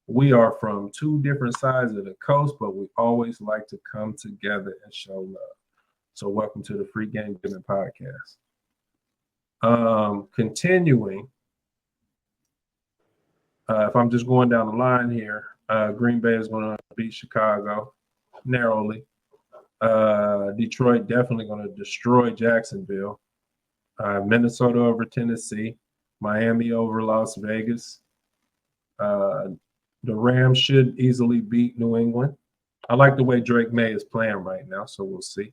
We are from 2 different sides of the coast, but we always like to come together and show love. So welcome to the Free Game Giving Podcast. Continuing, if I'm just going down the line here, Green Bay is going to beat Chicago narrowly. Detroit definitely going to destroy Jacksonville. Minnesota over Tennessee. Miami over Las Vegas. The Rams should easily beat New England. I like the way Drake May is playing right now, so we'll see.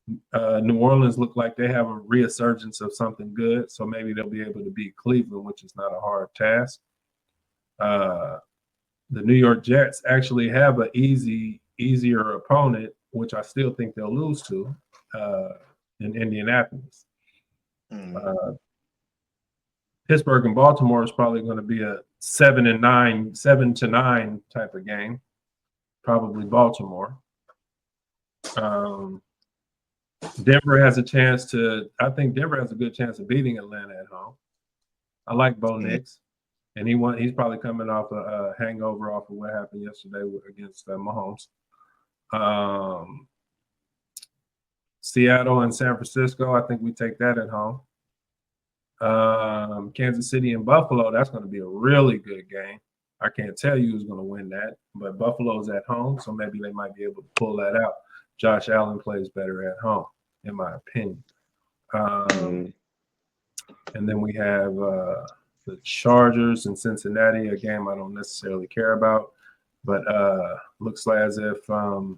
New Orleans look like they have a resurgence of something good, so maybe they'll be able to beat Cleveland, which is not a hard task. The New York Jets actually have an easier opponent, which I still think they'll lose to, in Indianapolis. Pittsburgh and Baltimore is probably going to be a 7-9 type of game. Probably Baltimore. Denver has a chance to. I think Denver has a good chance of beating Atlanta at home. I like Bo Nix, and he's probably coming off a hangover off of what happened yesterday against Mahomes. Seattle and San Francisco, I think we take that at home. Kansas City and Buffalo, that's going to be a really good game. I can't tell you who's going to win that, but Buffalo's at home, so maybe they might be able to pull that out. Josh Allen plays better at home, in my opinion. And then we have the Chargers and Cincinnati, a game I don't necessarily care about, but looks like as if the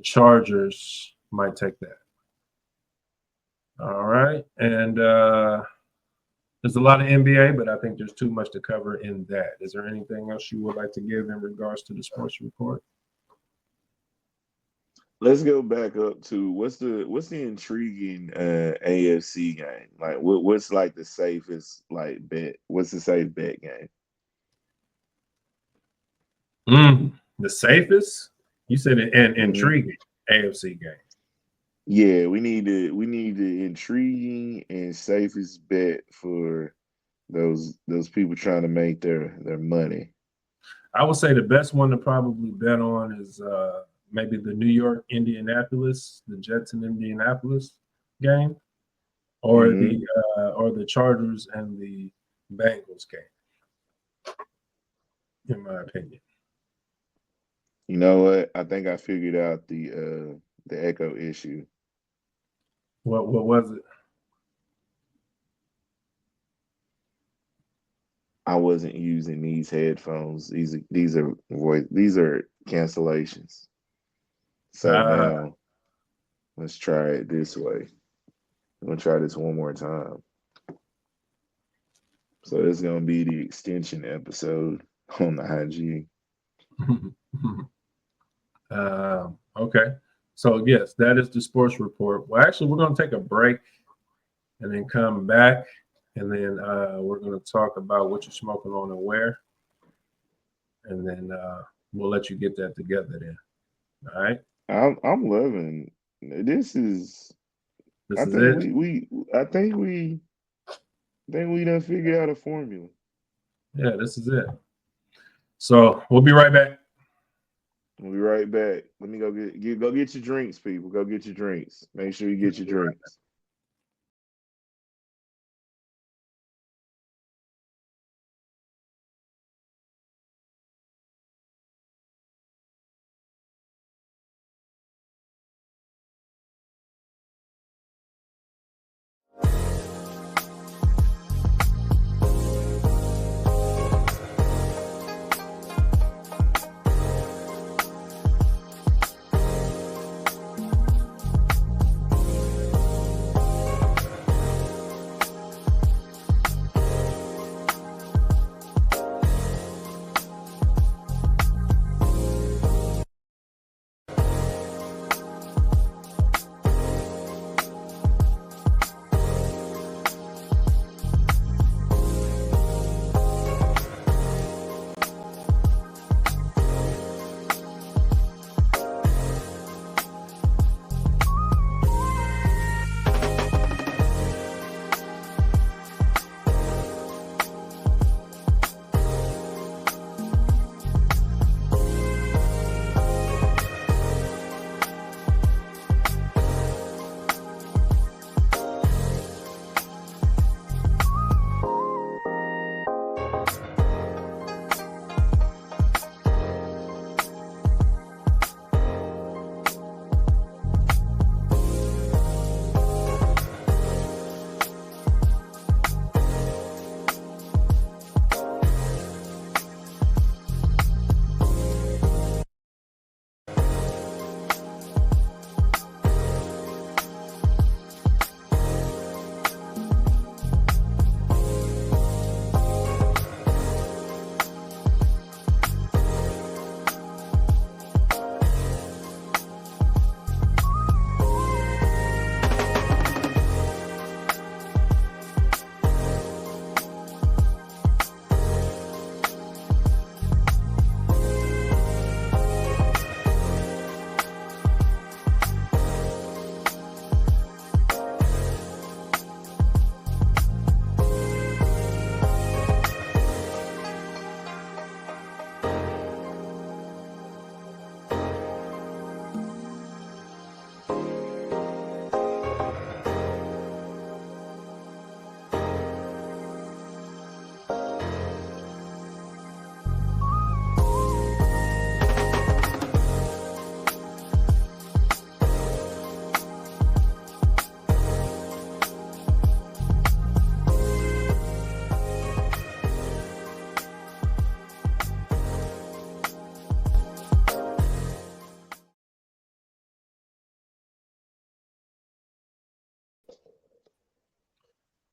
Chargers might take that. All right. And there's a lot of NBA, but I think there's too much to cover in that. Is there anything else you would like to give in regards to the sports report? Let's go back up to what's the intriguing AFC game? Like what's like the safest like bet? What's the safe bet game? The safest? You said an intriguing AFC game. Yeah, we need the intriguing and safest bet for those people trying to make their money. I would say the best one to probably bet on is maybe the New York Indianapolis, the Jets in Indianapolis game, or the Chargers and the Bengals game, in my opinion. You know what? I think I figured out the echo issue. What was it? I wasn't using these headphones. These are cancellations. So now let's try it this way. I'm gonna try this one more time. So this is gonna be the extension episode on the IG. Okay. So yes, that is the sports report. Well, actually, we're going to take a break and then come back, and then we're going to talk about what you're smoking on and where, and then we'll let you get that together then. All right. I'm loving this. I think we done figured out a formula. Yeah, this is it. So we'll be right back. We'll be right back. Let me go get your drinks, people. Go get your drinks. Make sure you get your drinks.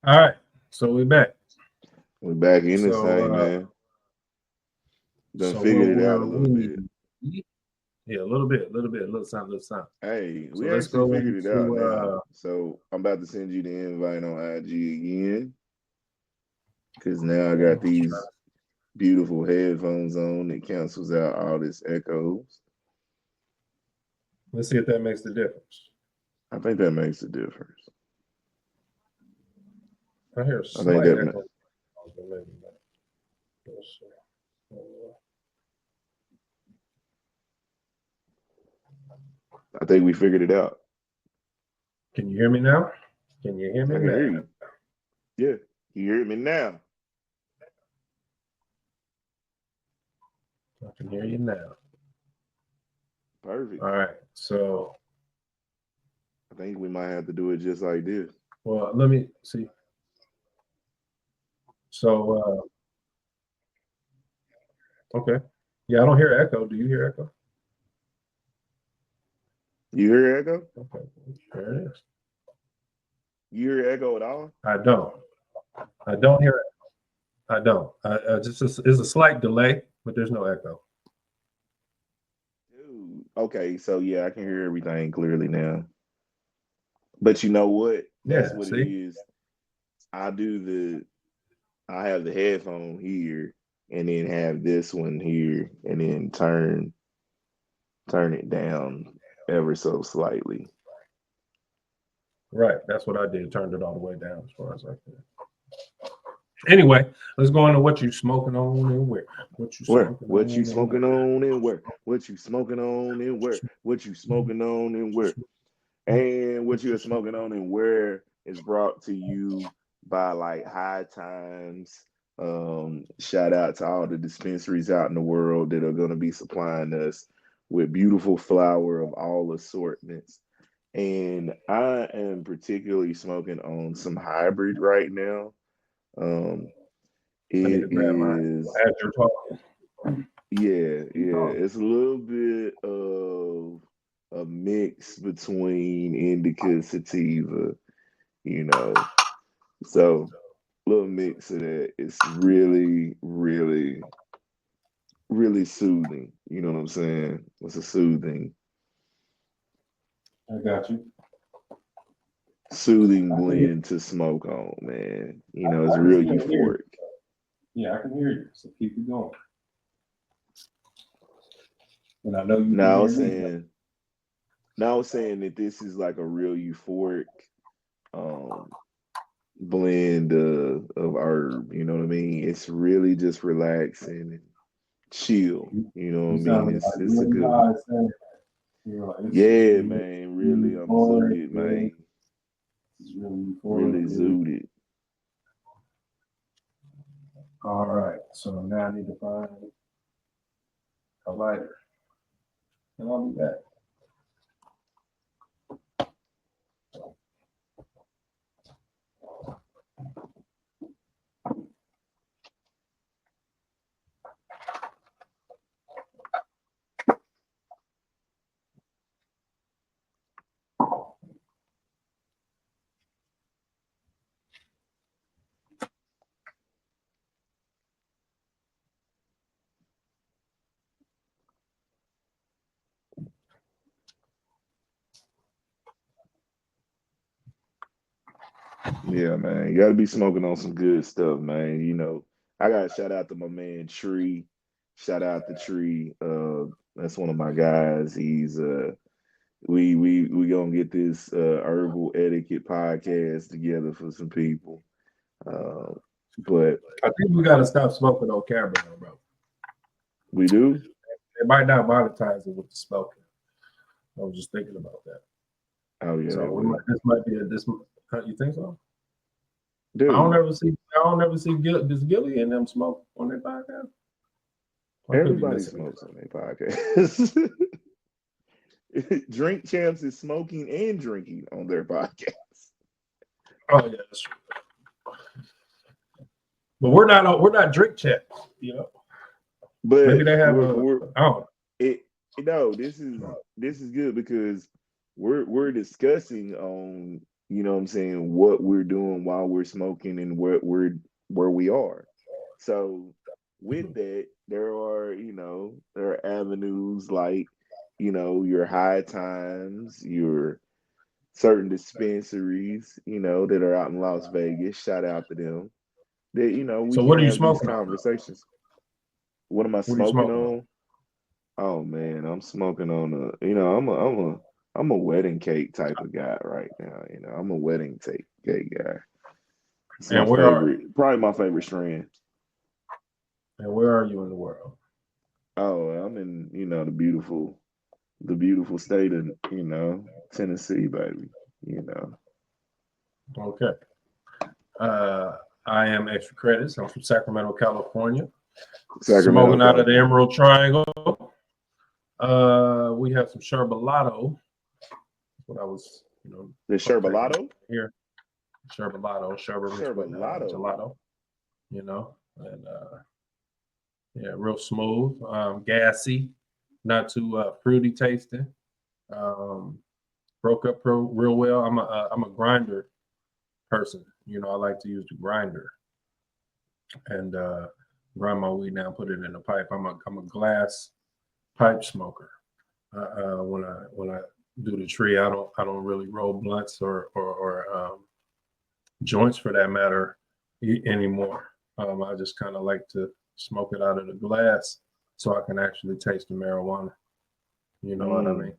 All right, so we back. We're back in this So, thing, man. Done So figured it out a we're little bit. yeah, a little something. Hey, So we let's actually go figured it out into now. So I'm about to send you the invite on IG again. Cause now I got these beautiful headphones on that cancels out all this echoes. let's see if that makes the difference. I think that makes a difference. I hear a I think slight that echo. Maybe not. Let's see. I think we figured it out. Can you hear me now? Can you hear me I can now? hear you. Yeah, you hear me now. I can hear you now. Perfect. All right. So, I think we might have to do it just like this. well, let me see. So, okay. Yeah, I don't hear echo. Do you hear echo? You hear echo? Okay. There it is. You hear echo at all? I don't. I don't hear it. I don't. Just it's a slight delay, but there's no echo. Dude. Okay, so yeah, I can hear everything clearly now. But you know what? That's Yeah. what it See. is. I have the headphone here and then have this one here and then turn it down ever so slightly. Right. That's what I did. Turned it all the way down as far as I can. Anyway, let's go into what you smoking on and where. What you Where? smoking What on you and smoking on and where? What you smoking on and where? What you smoking on and where? And what you're smoking on and where is brought to you by like High Times. Shout out to all the dispensaries out in the world that are going to be supplying us with beautiful flower of all assortments. And I am particularly smoking on some hybrid right now. I need to It grab mine is, as you're talking. yeah. It's a little bit of a mix between indica sativa, you know. So a little mix of that. It's really, really, really soothing. You know what I'm saying? It's a soothing I got you. blend to smoke on, man. You know, I it's can real still hear you. euphoric. Yeah, I can hear you. So keep it going. And I know you Now I can was hear me. saying, that this is like a real euphoric blend of herb. You know what I mean? It's really just relaxing and chill. You know what I You mean? sounded like It's a really good high one. saying. You're like, it's Yeah, really man. Really, I'm euphoric. zooted, man. It's really Really euphoric. zooted. All right. So now I need to find a lighter. And I'll be back. Yeah, man. You gotta be smoking on some good stuff, man. You know, I gotta shout out to my man Tree. Shout out to Tree. That's one of my guys. He's we gonna get this herbal etiquette podcast together for some people. But I think we gotta stop smoking on camera, though, bro. we do. They might not monetize it with the smoking. I was just thinking about that. Oh yeah, So they we will. might, this might be a this. You think so? Dude, I don't ever see does Gilly and them smoke on their podcast. I could be everybody missing smokes on their podcast. Drink Champs is smoking and drinking on their podcast. Oh yeah, that's true. But we're not drink champs, you know. But Maybe they have we're I don't know. no, this is good because we're discussing on you know what I'm saying, what we're doing while we're smoking and where we are. So with that, there are avenues like, your High Times, your certain dispensaries, that are out in Las Vegas. Shout out to them. That, we So can what are you have these smoking on? conversations. What am I What are you smoking smoking on? on? Oh man, I'm smoking on I'm a wedding cake type of guy right now. I'm a wedding cake guy. It's my And where are favorite, probably my favorite strand. and where are you in the world? Oh, I'm in, the beautiful state of, Tennessee, baby. You know. Okay. Uh, I am Extra Credits. I'm from Sacramento, California. Sacramento, Smoking out of the California. Emerald Triangle. We have some Sherbalato. That's what I was, The Sherbalato? here. Sherbalato, sherbet mixed with Sherbalato. gelato. And yeah, real smooth, gassy, not too fruity tasting. Broke up real well. I'm a grinder person. I like to use the grinder and grind my weed down, put it in a pipe. I'm a glass pipe smoker. When I do the tree, I don't really roll blunts or joints for that matter anymore. I just kind of like to smoke it out of the glass so I can actually taste the marijuana. You know what I mean?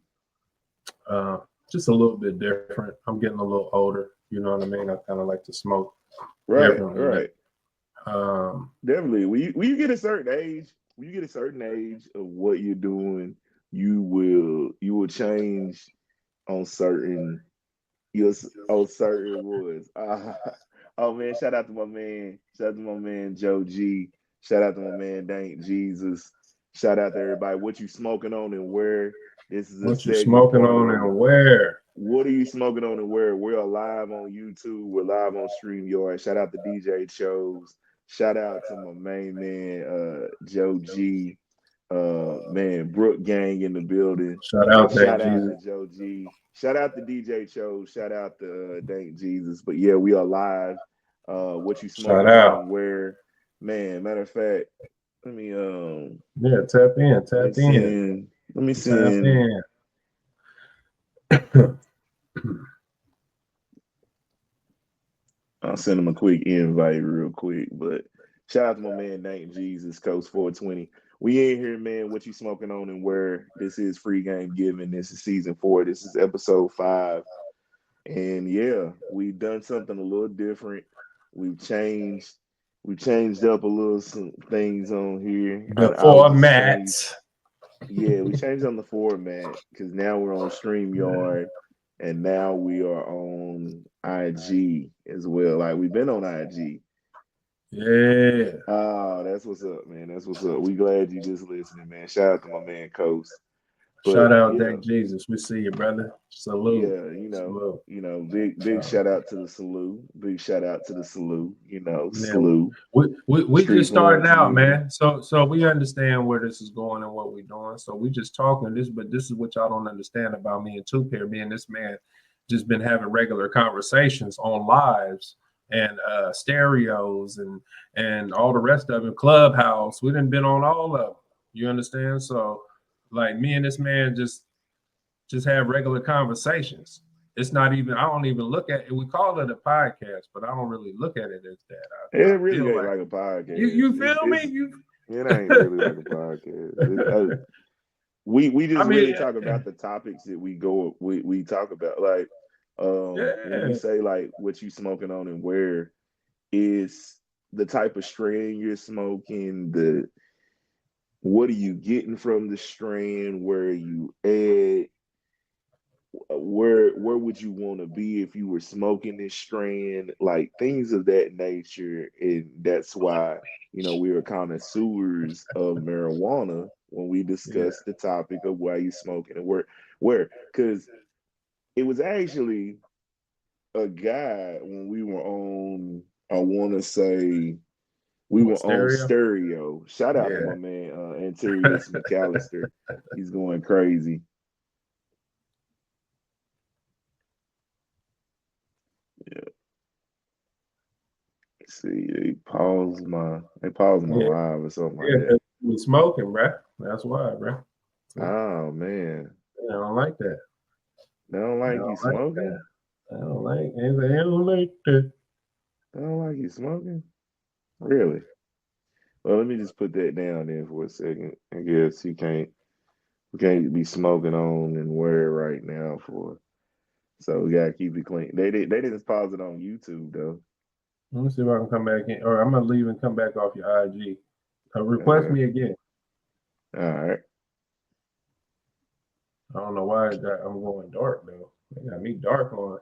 Just a little bit different. I'm getting a little older. You know what I mean? I kind of like to smoke differently. Right. Now. Definitely. When you get a certain age of what you're doing, you will change on certain woods. Oh man, shout out to my man Joe G. Shout out to my man Dank Jesus. Shout out to everybody. What you smoking on and where? This is a What you segment smoking part on of and where? What are you smoking on and where? We're live on YouTube. We're live on StreamYard. Shout out to DJ Chose. Shout out to my main man, Joe G. Man, Brook Gang in the building. Shout out Shout Dank out Jesus. to Joe G. Shout out to DJ Chose. Shout out to Dank Jesus. But yeah, we are live. What you smoking Shout on out. and where? Man, matter of fact, let me Yeah, tap in. let me send I'll send him a quick invite real quick. But shout out to my man Nate Jesus, Coach 420. We in here, man. What you smoking on and where? This is Free Game Giving. This is season 4. This is episode 5. And yeah, we've done something a little different. We've changed up a little some things on here. The I would just format. change. Yeah, we changed on the format because now we're on StreamYard and now we are on IG as well. Like we've been on IG. Yeah. Oh, that's what's up, man. That's what's up. We glad you just listening, man. Shout out to my man Coast. Shout out Dank Jesus. We see you, brother. Salute. Yeah, Salute. big shout out to the salute. Big shout out to the salute. Yeah, salute. we Street just starting Lawrence out, Music. man. So we understand where this is going and what we're doing. So we just talking this, but this is what y'all don't understand about me and Two Pair. Me and this man just been having regular conversations on lives and stereos and all the rest of it. Clubhouse. We done been on all of them. You understand? So like me and this man just have regular conversations. It's not even, I don't even look at it. We call it a podcast, but I don't really look at it as that. It really ain't like a podcast. You feel me? It ain't really like a podcast. We just really talk about the topics that we talk about. Like when we say like what you smoking on and where, is the type of strain you're smoking, what are you getting from the strain, where are you at, where would you want to be if you were smoking this strain, like things of that nature. And that's why we are connoisseurs of marijuana when we discuss the topic of why you smoking and where because it was actually a guy when we were on, I want to say we were on stereo. Shout out to my man Antarius McAllister. He's going crazy. see. They paused my Yeah, live or something like yeah, that. we smoking, bruh. That's why, bruh. Oh man, I don't like that. they don't I like you don't like smoking. that. I don't like. I don't like that. They don't like you smoking. Really? Well, let me just put that down then for a second. I guess we can't be smoking on and wear right now for. So we gotta keep it clean. They didn't pause it on YouTube though. Let me see if I can come back in, or I'm gonna leave and come back off your IG. Request Okay. me again. All right. I don't know why I'm going dark though. They got me dark on.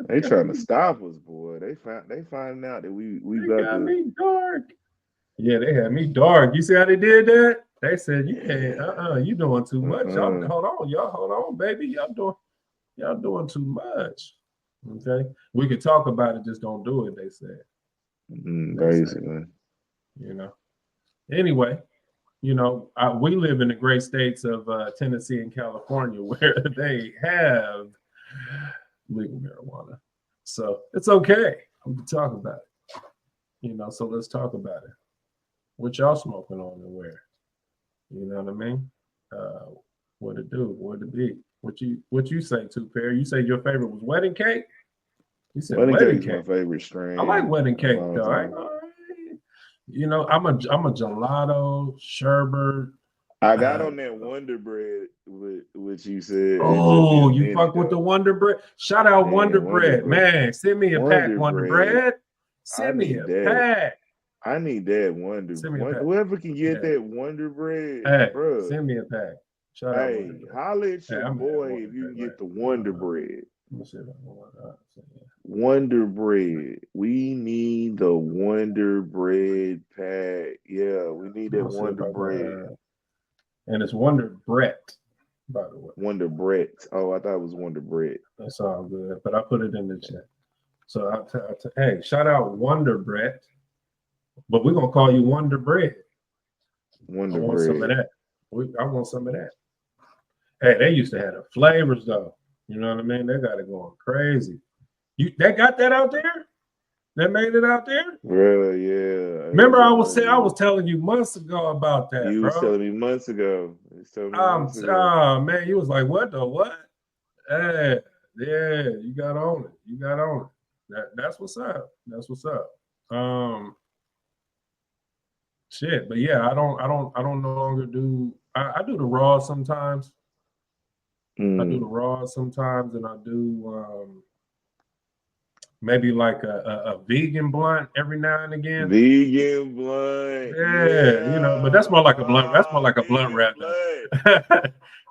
They trying to stop us, boy. They finding out that we They about got to. me dark. Yeah, they had me dark. You see how they did that? They said you can't. You doing too much. Y'all, hold on, y'all, hold on, baby. Y'all doing too much. Okay, we could talk about it, just don't do it. They said. Basically. You know. Anyway, we live in the great states of Tennessee and California where they have legal marijuana, so it's okay. We can talk about it. So let's talk about it. What y'all smoking on and where? You know what I mean? What it do? What it be? What you say, Two Pair? You say your favorite was wedding cake? You said Wedding wedding cake's my cake. favorite strain. I like wedding of cake all though. time. I'm a gelato, sherbet. I got on that Wonder Bread with which you said. It took me Oh, a you minute, fuck with the though. Wonder Bread? Shout out Man, Wonder Wonder Bread, Bread. man. Send me a pack, Wonder Wonder Bread. Bread. I Send me need a that. pack. I need that Wonder. Send me a pack. Whoever can get Yeah. that Wonder Bread, Hey, bro. send me a pack. Shout out Wonder Hey, Bread. holla at your I'm boy Wonder if you can Bread, get the right? Wonder Bread. Let me see if I can Wonder Bread. We need the Wonder Bread pack. Yeah, we need that Wonder Bread. And it's Wonder Brett, by the way. Wonder Bread. Oh, I thought it was Wonder Bread. That's all good. But I put it in the chat. So hey, shout out Wonder Brett. But we're gonna call you Wonder Bread. Wonder I want Bread. some of that. I want some of that. Hey, they used to have the flavors though. You know what I mean? They got it going crazy. They got that out there? They made it out there? Really, yeah. Remember, I was telling you months ago about that, You bro. was telling me months ago. Oh man, you was like, what the what? Hey, yeah, you got on it. You got on it. That's what's up. That's what's up. Shit, but yeah, I don't no longer do. I do the raw sometimes. I do the raw sometimes, and I do maybe like a vegan blunt every now and again. Vegan blunt. Yeah, but that's more like a blunt. That's more like a blunt wrap though.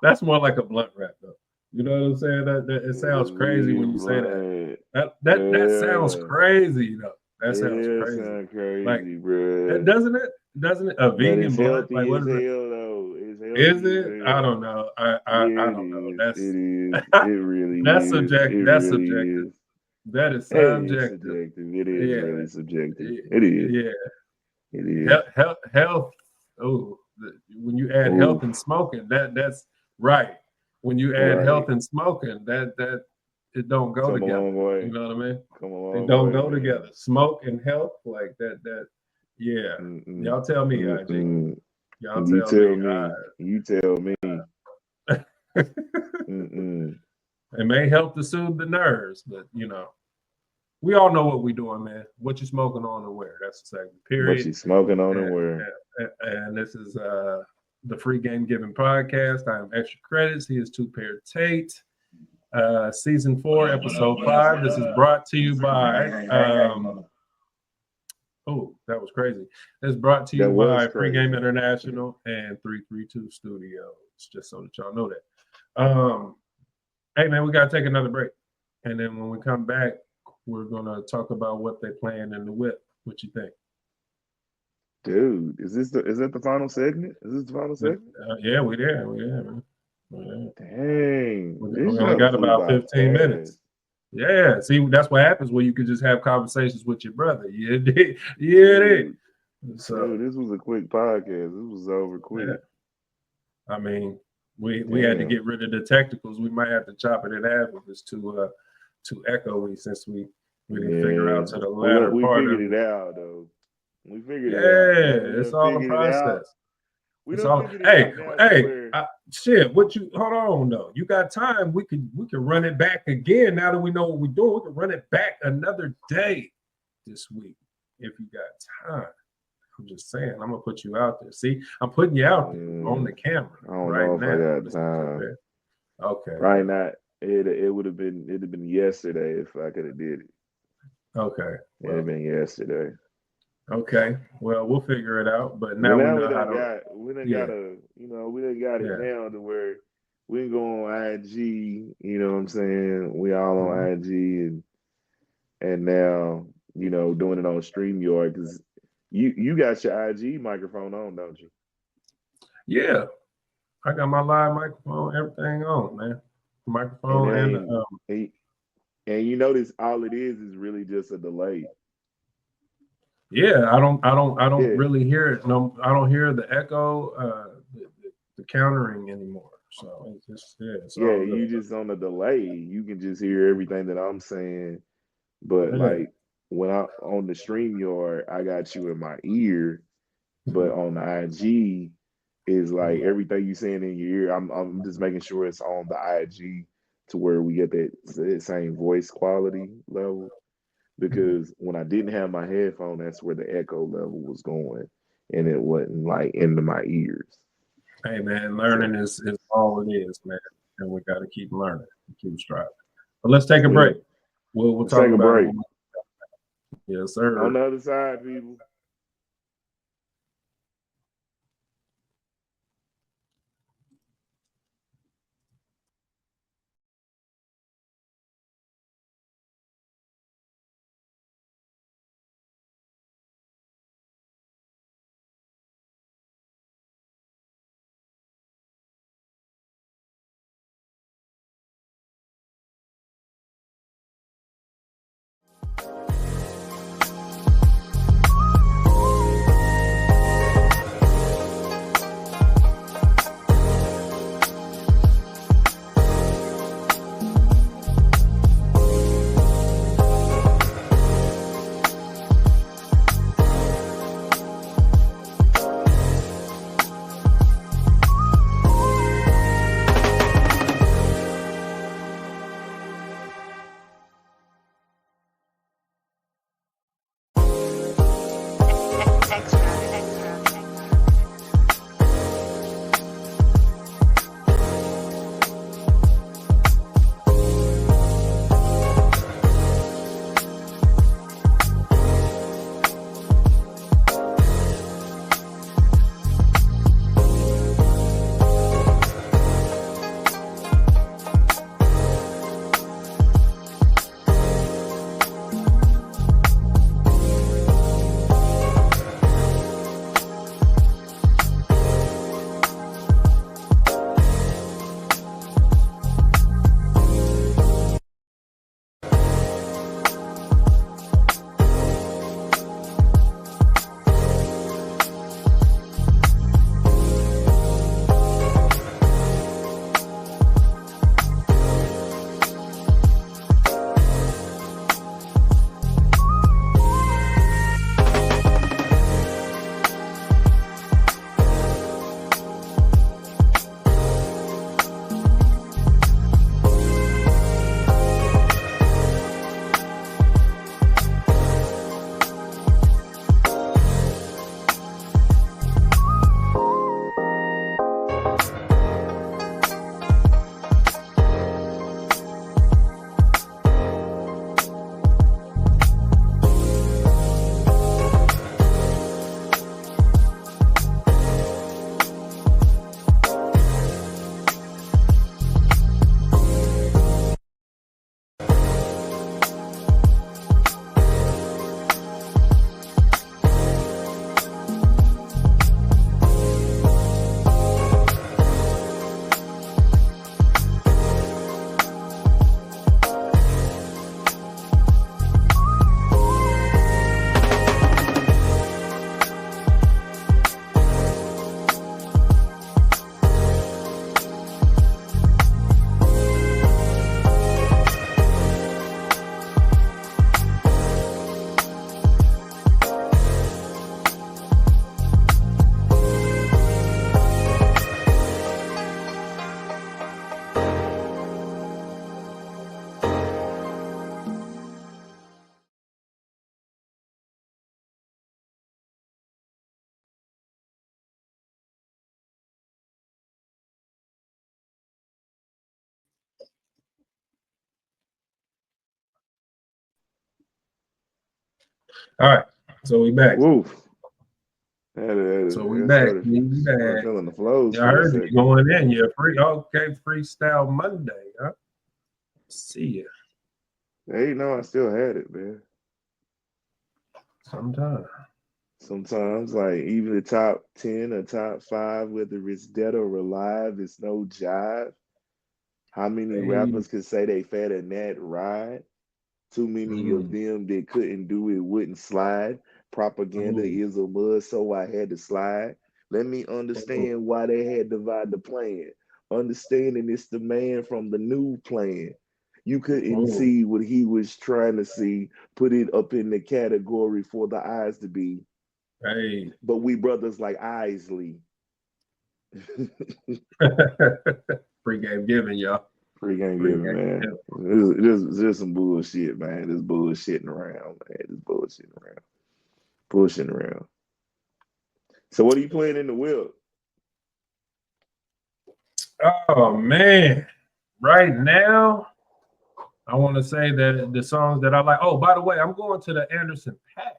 That's more like a blunt wrap though. You know what I'm saying? That it sounds crazy when you say that. That sounds crazy though. That sounds crazy. Sound crazy, like, bro. Doesn't it? Doesn't it? A vegan blunt? Like what is it? Though. It's Is it? I don't know. I don't know. That's it is. It really that's is. subjective. That's really subjective. Is. That is It is subjective. subjective. It is really subjective. It is. Yeah. It is. Health. Oh, when you add health and smoking, that's right. When you add health and smoking, that it don't go together. A long way. You know what I mean? Come a long they don't way, go man. together. Smoke and health, like that. Yeah. Y'all tell me, IG. Y'all tell me. You tell me. It may help to soothe the nerves, but we all know what we're doing, man. What you smoking on and where? That's the segment. Period. What you smoking on and where? And this is the Free Game Giving podcast. I am Extra Credits. He is Two Pair Tate. Season 4, episode 5. This is brought to you by. That was crazy. It's brought to you by Free Game International and 332 Studios. Just so that y'all know that. Hey man, we gotta take another break, and then when we come back, we're gonna talk about what they playing in the whip. What you think, dude? Is that the final segment? Is this the final segment? Yeah, we there, man. Dang, we only got about 15 minutes. Yeah, see, that's what happens when you can just have conversations with your brother. Yeah, dude, so this was a quick podcast. This was over quick. Yeah. I mean, we had to get rid of the technicals. We might have to chop it in half if it's too echoey since we We didn't figure out to the we latter part figured of it it. out though. We figured it out. Yeah, Now we it's done all a figured it out. process. We It's done all figured it out now to hey, where shit. What you hold on though? You got time? We can run it back again. Now that we know what we're doing, we can run it back another day this week if you got time. I'm just saying. I'm gonna put you out there. See, I'm putting you out there on the camera I don't right know if now. I got Mr. time. Tupper. Okay. Right now, it would have been yesterday if I could have did it. Okay. It'd have been yesterday. Okay. Well, we'll figure it out. But But now we now know we how done to. got we done Yeah. got a we done got it Yeah. now to where we can go on IG, you know what I'm saying? We all on Mhm. IG and now, doing it on StreamYard because you got your IG microphone on, don't you? Yeah. I got my live microphone, everything on, man. And Microphone it and ain't and you notice all it is really just a delay. yeah, I don't Yeah. really hear it. No, I don't hear the echo, the countering anymore. So it's just it's Yeah, all you good. just on a delay. You can just hear everything that I'm saying. But Yeah. like when I on the StreamYard, I got you in my ear, but on the IG is like everything you saying in your ear. I'm just making sure it's on the IG to where we get that same voice quality level. Because when I didn't have my headphone, that's where the echo level was going, and it wasn't like into my ears. Hey man, learning is all it is, man. And we gotta keep learning, keep striving. But let's take a break. We'll Let's talk take a about break. it. Yes, sir. On the other side, people. All right, so we back. Woof. So we back. We back. Feeling the flows. Yeah, I heard you going in. Yeah, Freestyle Monday. Huh? See ya. Hey, no, I still had it, man. Sometimes, like even the top 10 or top 5, whether it's dead or alive, it's no jive. How many rappers could say they fed a net ride? Too many of them that couldn't do it wouldn't slide. Propaganda is a mud, so I had to slide. Let me understand why they had to divide the plan. Understanding it's the man from the new plan. You couldn't see what he was trying to see. Put it up in the category for the eyes to be. Hey. But we brothers like Isley. Free game giving, y'all. Free game giving, man. This is some bullshit, man. This bullshitting around, man. This bullshitting around. Bullshitting around. So what are you playing in the whip? Oh man. Right now, I want to say that the songs that I like. Oh, by the way, I'm going to the Anderson .Paak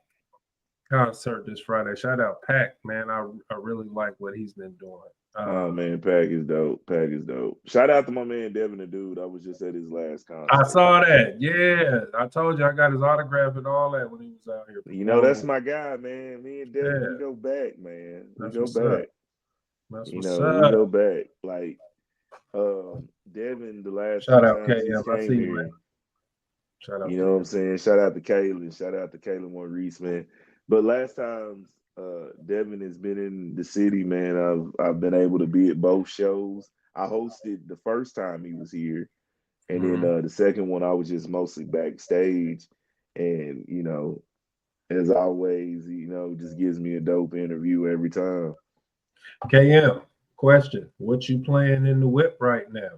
concert this Friday. Shout out Paak, man. I really like what he's been doing. Oh man, Paak is dope. Paak is dope. Shout out to my man Devin the Dude. I was just at his last concert. I saw that. Yeah, I told you I got his autograph and all that when he was out here. You know, that's my guy, man. Me and Devin, we go back, man. We go back. You know, we go back. Like Devin, the last shout out KM. I see you, man. Shout out. You know what I'm saying? Shout out to Kaylin. Shout out to Kaylin Maurice, man. But last time Devin has been in the city, man, I've been able to be at both shows. I hosted the first time he was here, and then the second one I was just mostly backstage. And you know, as always, you know, just gives me a dope interview every time. KM, question: what you playing in the whip right now?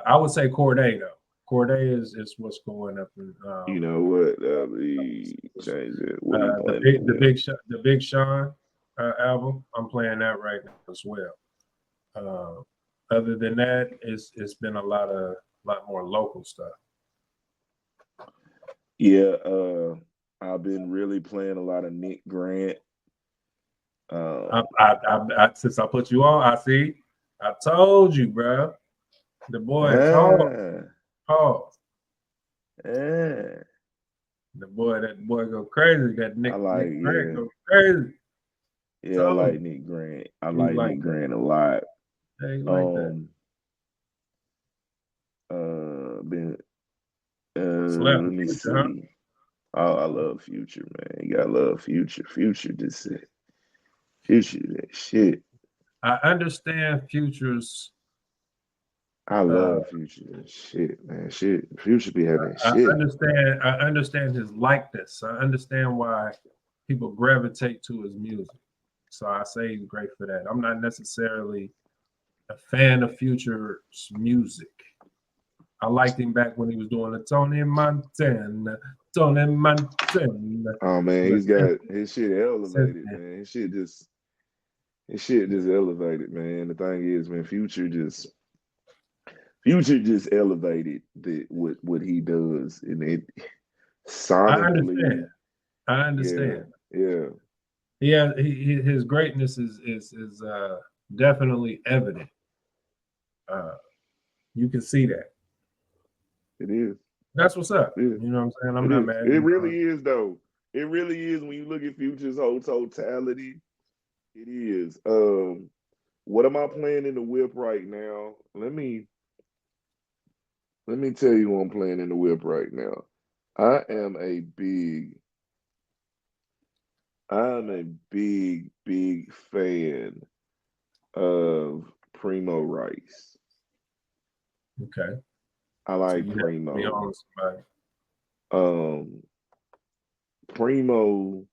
I would say Corday though. Corday is what's going up. In, you know what? We change it. The Big Sean album. I'm playing that right now as well. Other than that, it's been a lot more local stuff. Yeah, I've been really playing a lot of Nick Grant. Since I put you on, I told you, bro. The boy is hard. Pause. Yeah. That boy go crazy. That Nick Grant go crazy. Yeah, I like Nick Grant. I like Nick Grant a lot. Yeah, you like that. Let me see. Huh? Oh, I love Future, man. You gotta love Future. Future just said, Future that shit. I understand Future's. I love Future. Shit, man. Shit. Future be having shit. I understand his likeness. I understand why people gravitate to his music. So I say he's great for that. I'm not necessarily a fan of Future's music. I liked him back when he was doing the Tony Montana. Oh man, he's got his shit elevated, man. His shit just elevated, man. The thing is, man, Future just elevated what he does, and it sonically. I understand. Yeah. His greatness is definitely evident. You can see that. It is. That's what's up. You know what I'm saying? I'm not mad. It really is, though. It really is when you look at Future's whole totality. It is. What am I playing in the whip right now? Let me tell you what I'm playing in the whip right now. I am a big fan of Primo Rice. Okay. I like Primo. Primo.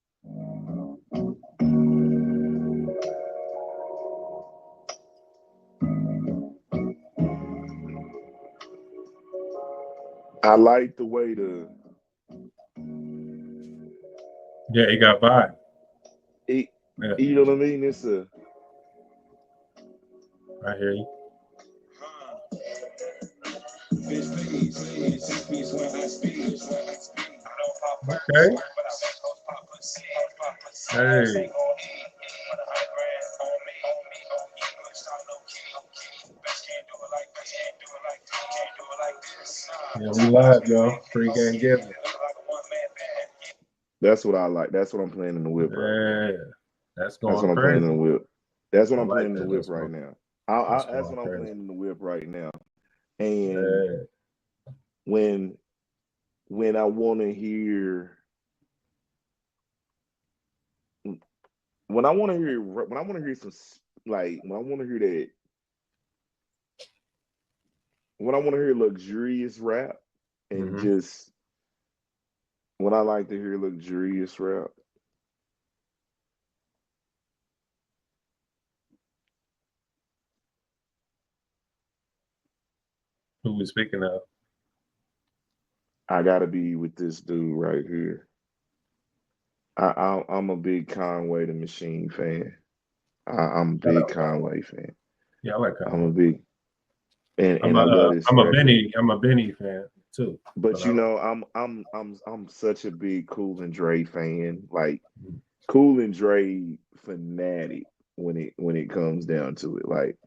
I like the way he got vibe. You know what I mean? It's I hear you. Okay. Hey. Yeah, we live, y'all. Free game giving. That's what I like. That's what I'm playing in the whip right now. Yeah, that's That's what going I'm playing in the crazy. whip. That's what I I'm like playing in the that. whip That's right going, now. that's That's going what I'm crazy. playing in the whip right now. And Yeah. when I want to hear when I want to hear some like when I want to hear that when I want to hear luxurious rap and Mm-hmm. just when I like to hear luxurious rap. Who we speaking of? I gotta be with this dude right here. I'm a big Conway the Machine fan. I'm a Shout big out Conway. Conway fan. Yeah, I like I'm a Conway. big and I love this record. I'm a Benny fan too. But But I you like. know, I'm such a big Cool and Dre fan. Like Cool and Dre fanatic when it comes down to it. Like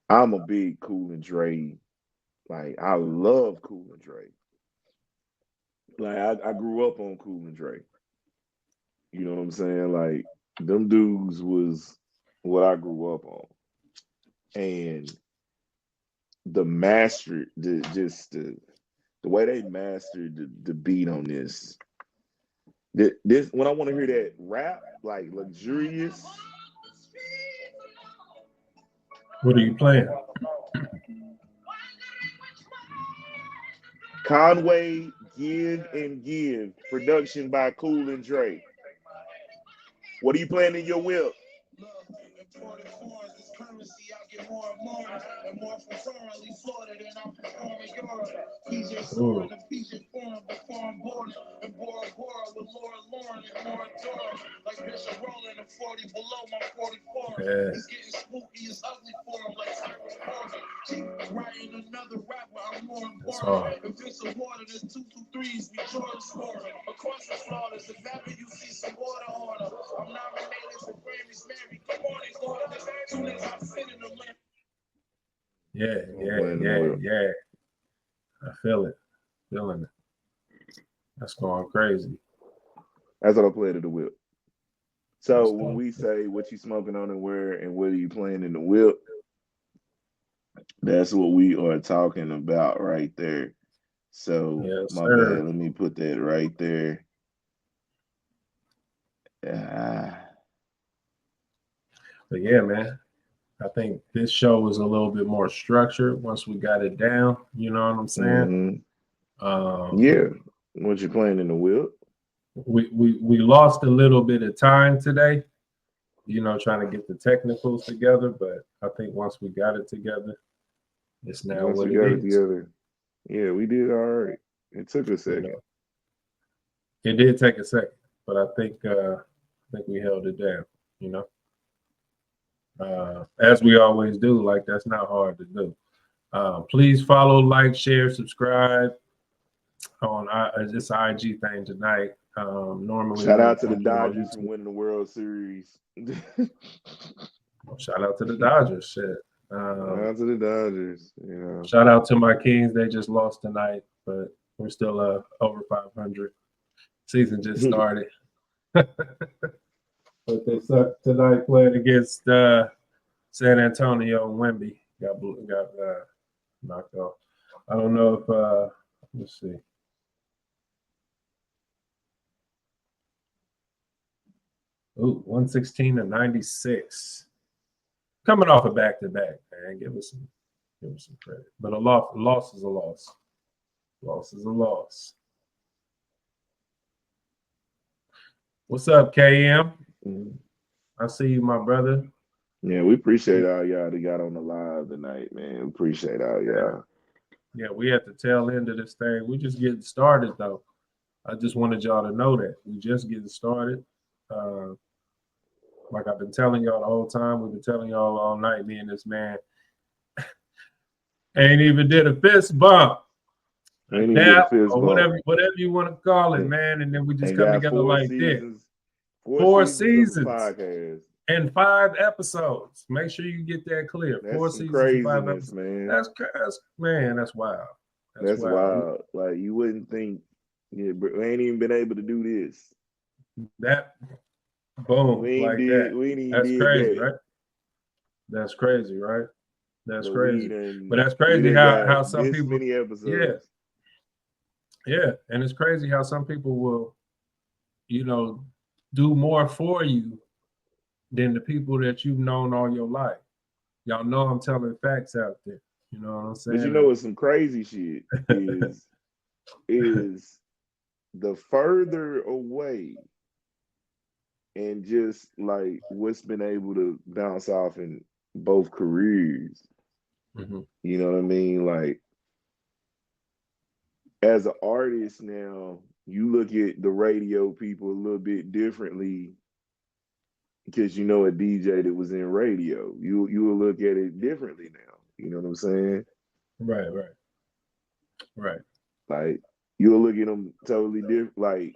I'm a big Cool and Dre. Like I love Cool and Dre. Like I grew up on Cool and Dre. You know what I'm saying? Like them dudes was what I grew up on. And the master, the way they mastered the beat on this. This when I want to hear that rap, like luxurious. What are you playing? Conway, Give and Give, production by Cool and Dre. What are you playing in your whip? Ooh. Yeah. That's hard. Yeah, I'm playing in the whip. yeah. I feel it. Feeling it. That's going crazy. That's what I played in the whip. So That's when going we say what you smoking on and where and what are you playing in the whip, that's what we are talking about right there. So yes, my sir. bad. Let me put that right there. But yeah, man. I think this show was a little bit more structured once we got it down. You know what I'm saying? Yeah. What you playing in the whip? We lost a little bit of time today, you know, trying to get the technicals together. But I think once we got it together, it's now Once what we it got it is. together. Yeah, we did all right. It took a second. You know, it did take a second, but I think we held it down. You know, as we always do. Like that's not hard to do. Please follow, like, share, subscribe on this IG thing tonight. Normally, Shout out to the Dodgers for winning the World Series. Shout out to the Dodgers. Shit. Shout out to the Dodgers. You know. Shout out to my Kings. They just lost tonight, but we're still over 500. Season just started. But they sucked tonight playing against San Antonio. Wemby got knocked off. I don't know if let's see. Ooh, 116-96. Coming off a back-to-back, man. Give us some credit. But a loss is a loss. Loss is a loss. What's up, KM? I see you, my brother. Yeah, we appreciate all y'all that got on the live tonight, man. We appreciate all y'all. Yeah, we at the tail end of this thing. We just getting started, though. I just wanted y'all to know that. We just getting started. Like I've been telling y'all the whole time. We've been telling y'all all night, me and this man ain't even did a fist bump. Or whatever you want to call it, man. And then we just come together like this. 4 of a seasons podcast. and 5 episodes. Make sure you get that clear. That's 4 some seasons and 5 craziness, episodes. man. That's wild. That's wild. Like you wouldn't think. Yeah, but we ain't even been able to do this. That boom We ain't like did. that. We ain't even That's did crazy, that. right? That's crazy, right? That's But crazy. we done. But that's We crazy done got how some this people, many episodes. yeah, and it's crazy how some people will, do more for you than the people that you've known all your life. Y'all know I'm telling facts out there. You know what I'm saying? But you know what? Some crazy shit is the further away and just like what's been able to bounce off in both careers. Mhm. You know what I mean? Like as an artist now, you look at the radio people a little bit differently because you know a DJ that was in radio. You will look at it differently now. You know what I'm saying? Right. Like you'll look at them totally different. Like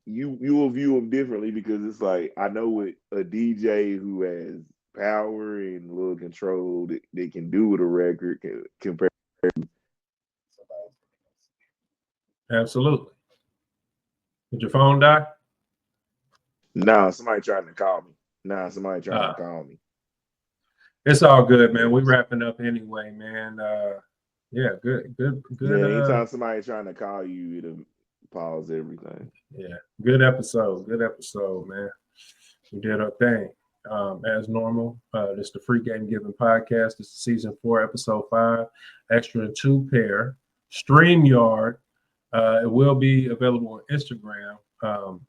you will view them differently because it's like I know what a DJ who has power and a little control that they can do with a record compared. Absolutely. Did your phone die? Nah, somebody trying to call me. It's all good, man. We wrapping up anyway, man. Yeah, good. Yeah, anytime somebody trying to call you, it'll pause everything. Yeah, good episode, man. We did our thing. As normal, this is the Free Game Giving Podcast. This is season 4, episode 5, extra and 2 pair. StreamYard. It will be available on Instagram.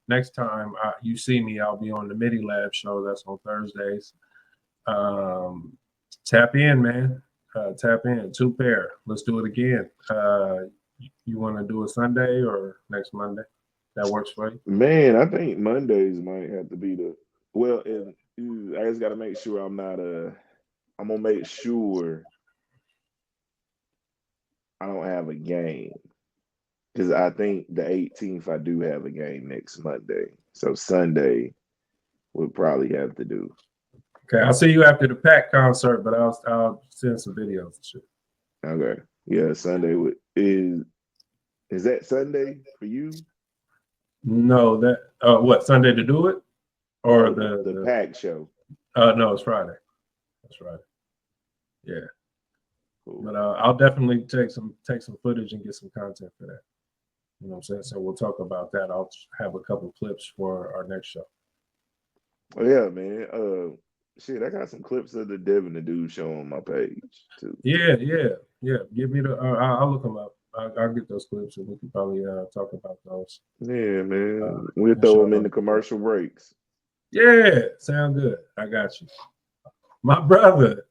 Next time you see me, I'll be on the MIDI Lab show. That's on Thursdays. Tap in, man. Tap in. 2 pair. Let's do it again. You want to do it Sunday or next Monday? That works for you? Man, I think Mondays might have to be the and I just got to make sure I'm not I'm gonna make sure I don't have a game because I think the 18th I do have a game next Monday, so Sunday would probably have to do. Okay, I'll see you after the Pack concert, but I'll send some videos and shit. Okay, yeah, Sunday is that Sunday for you? No, that what Sunday to do it or the Pack show? No, it's Friday. That's Friday. Yeah. Cool. But I'll definitely take some footage and get some content for that. You know what I'm saying? So we'll talk about that. I'll have a couple clips for our next show. Oh yeah, man. Shit, I got some clips of the Devin the Dude show on my page too. Yeah. Give me the. I'll look them up. I'll get those clips and we can probably talk about those. Yeah, man. We'll throw them in the commercial breaks. Yeah, sound good. I got you. My brother.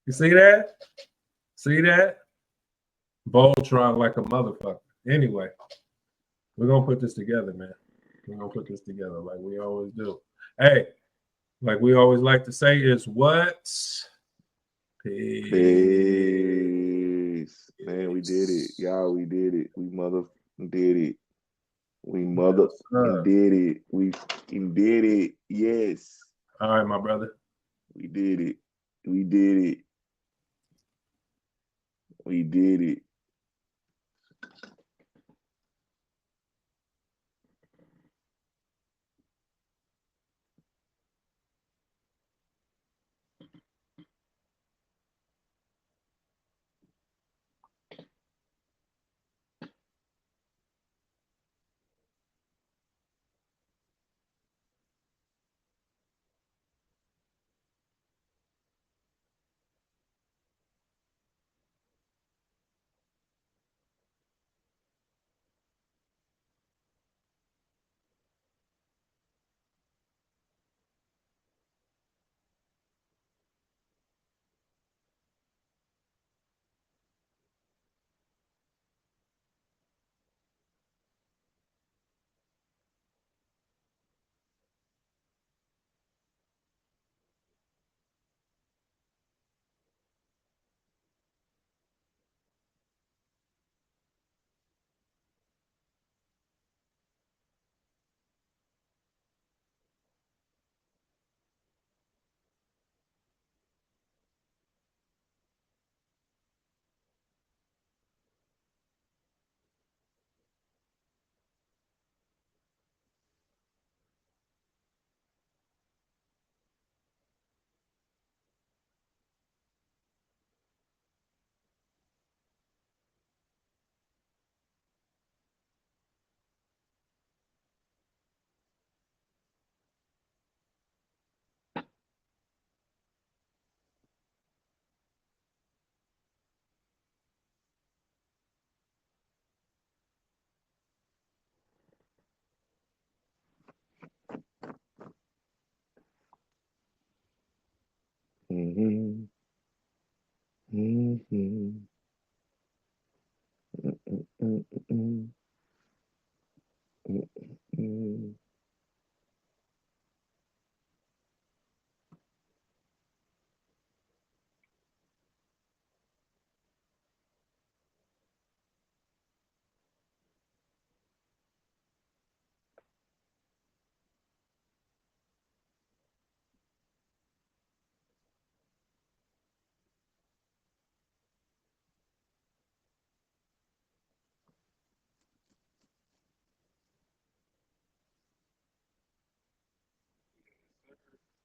You see that? Voltron like a motherfucker. Anyway, we're going to put this together, man. We're going to put this together like we always do. Hey, like we always like to say is what? Peace. Man, we did it. Y'all, we did it. We mother did it. We mother did it. We did it. Yes. All right, my brother. We did it. We did it. We did it.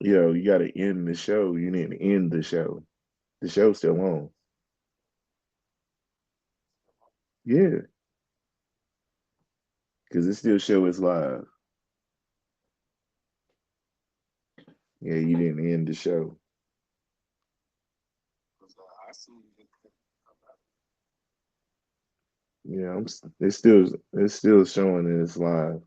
Yo, you gotta end the show. You need to end the show. The show's still on. Yeah, because it still show is live. Yeah, you didn't end the show. Yeah, it's still showing that it's live.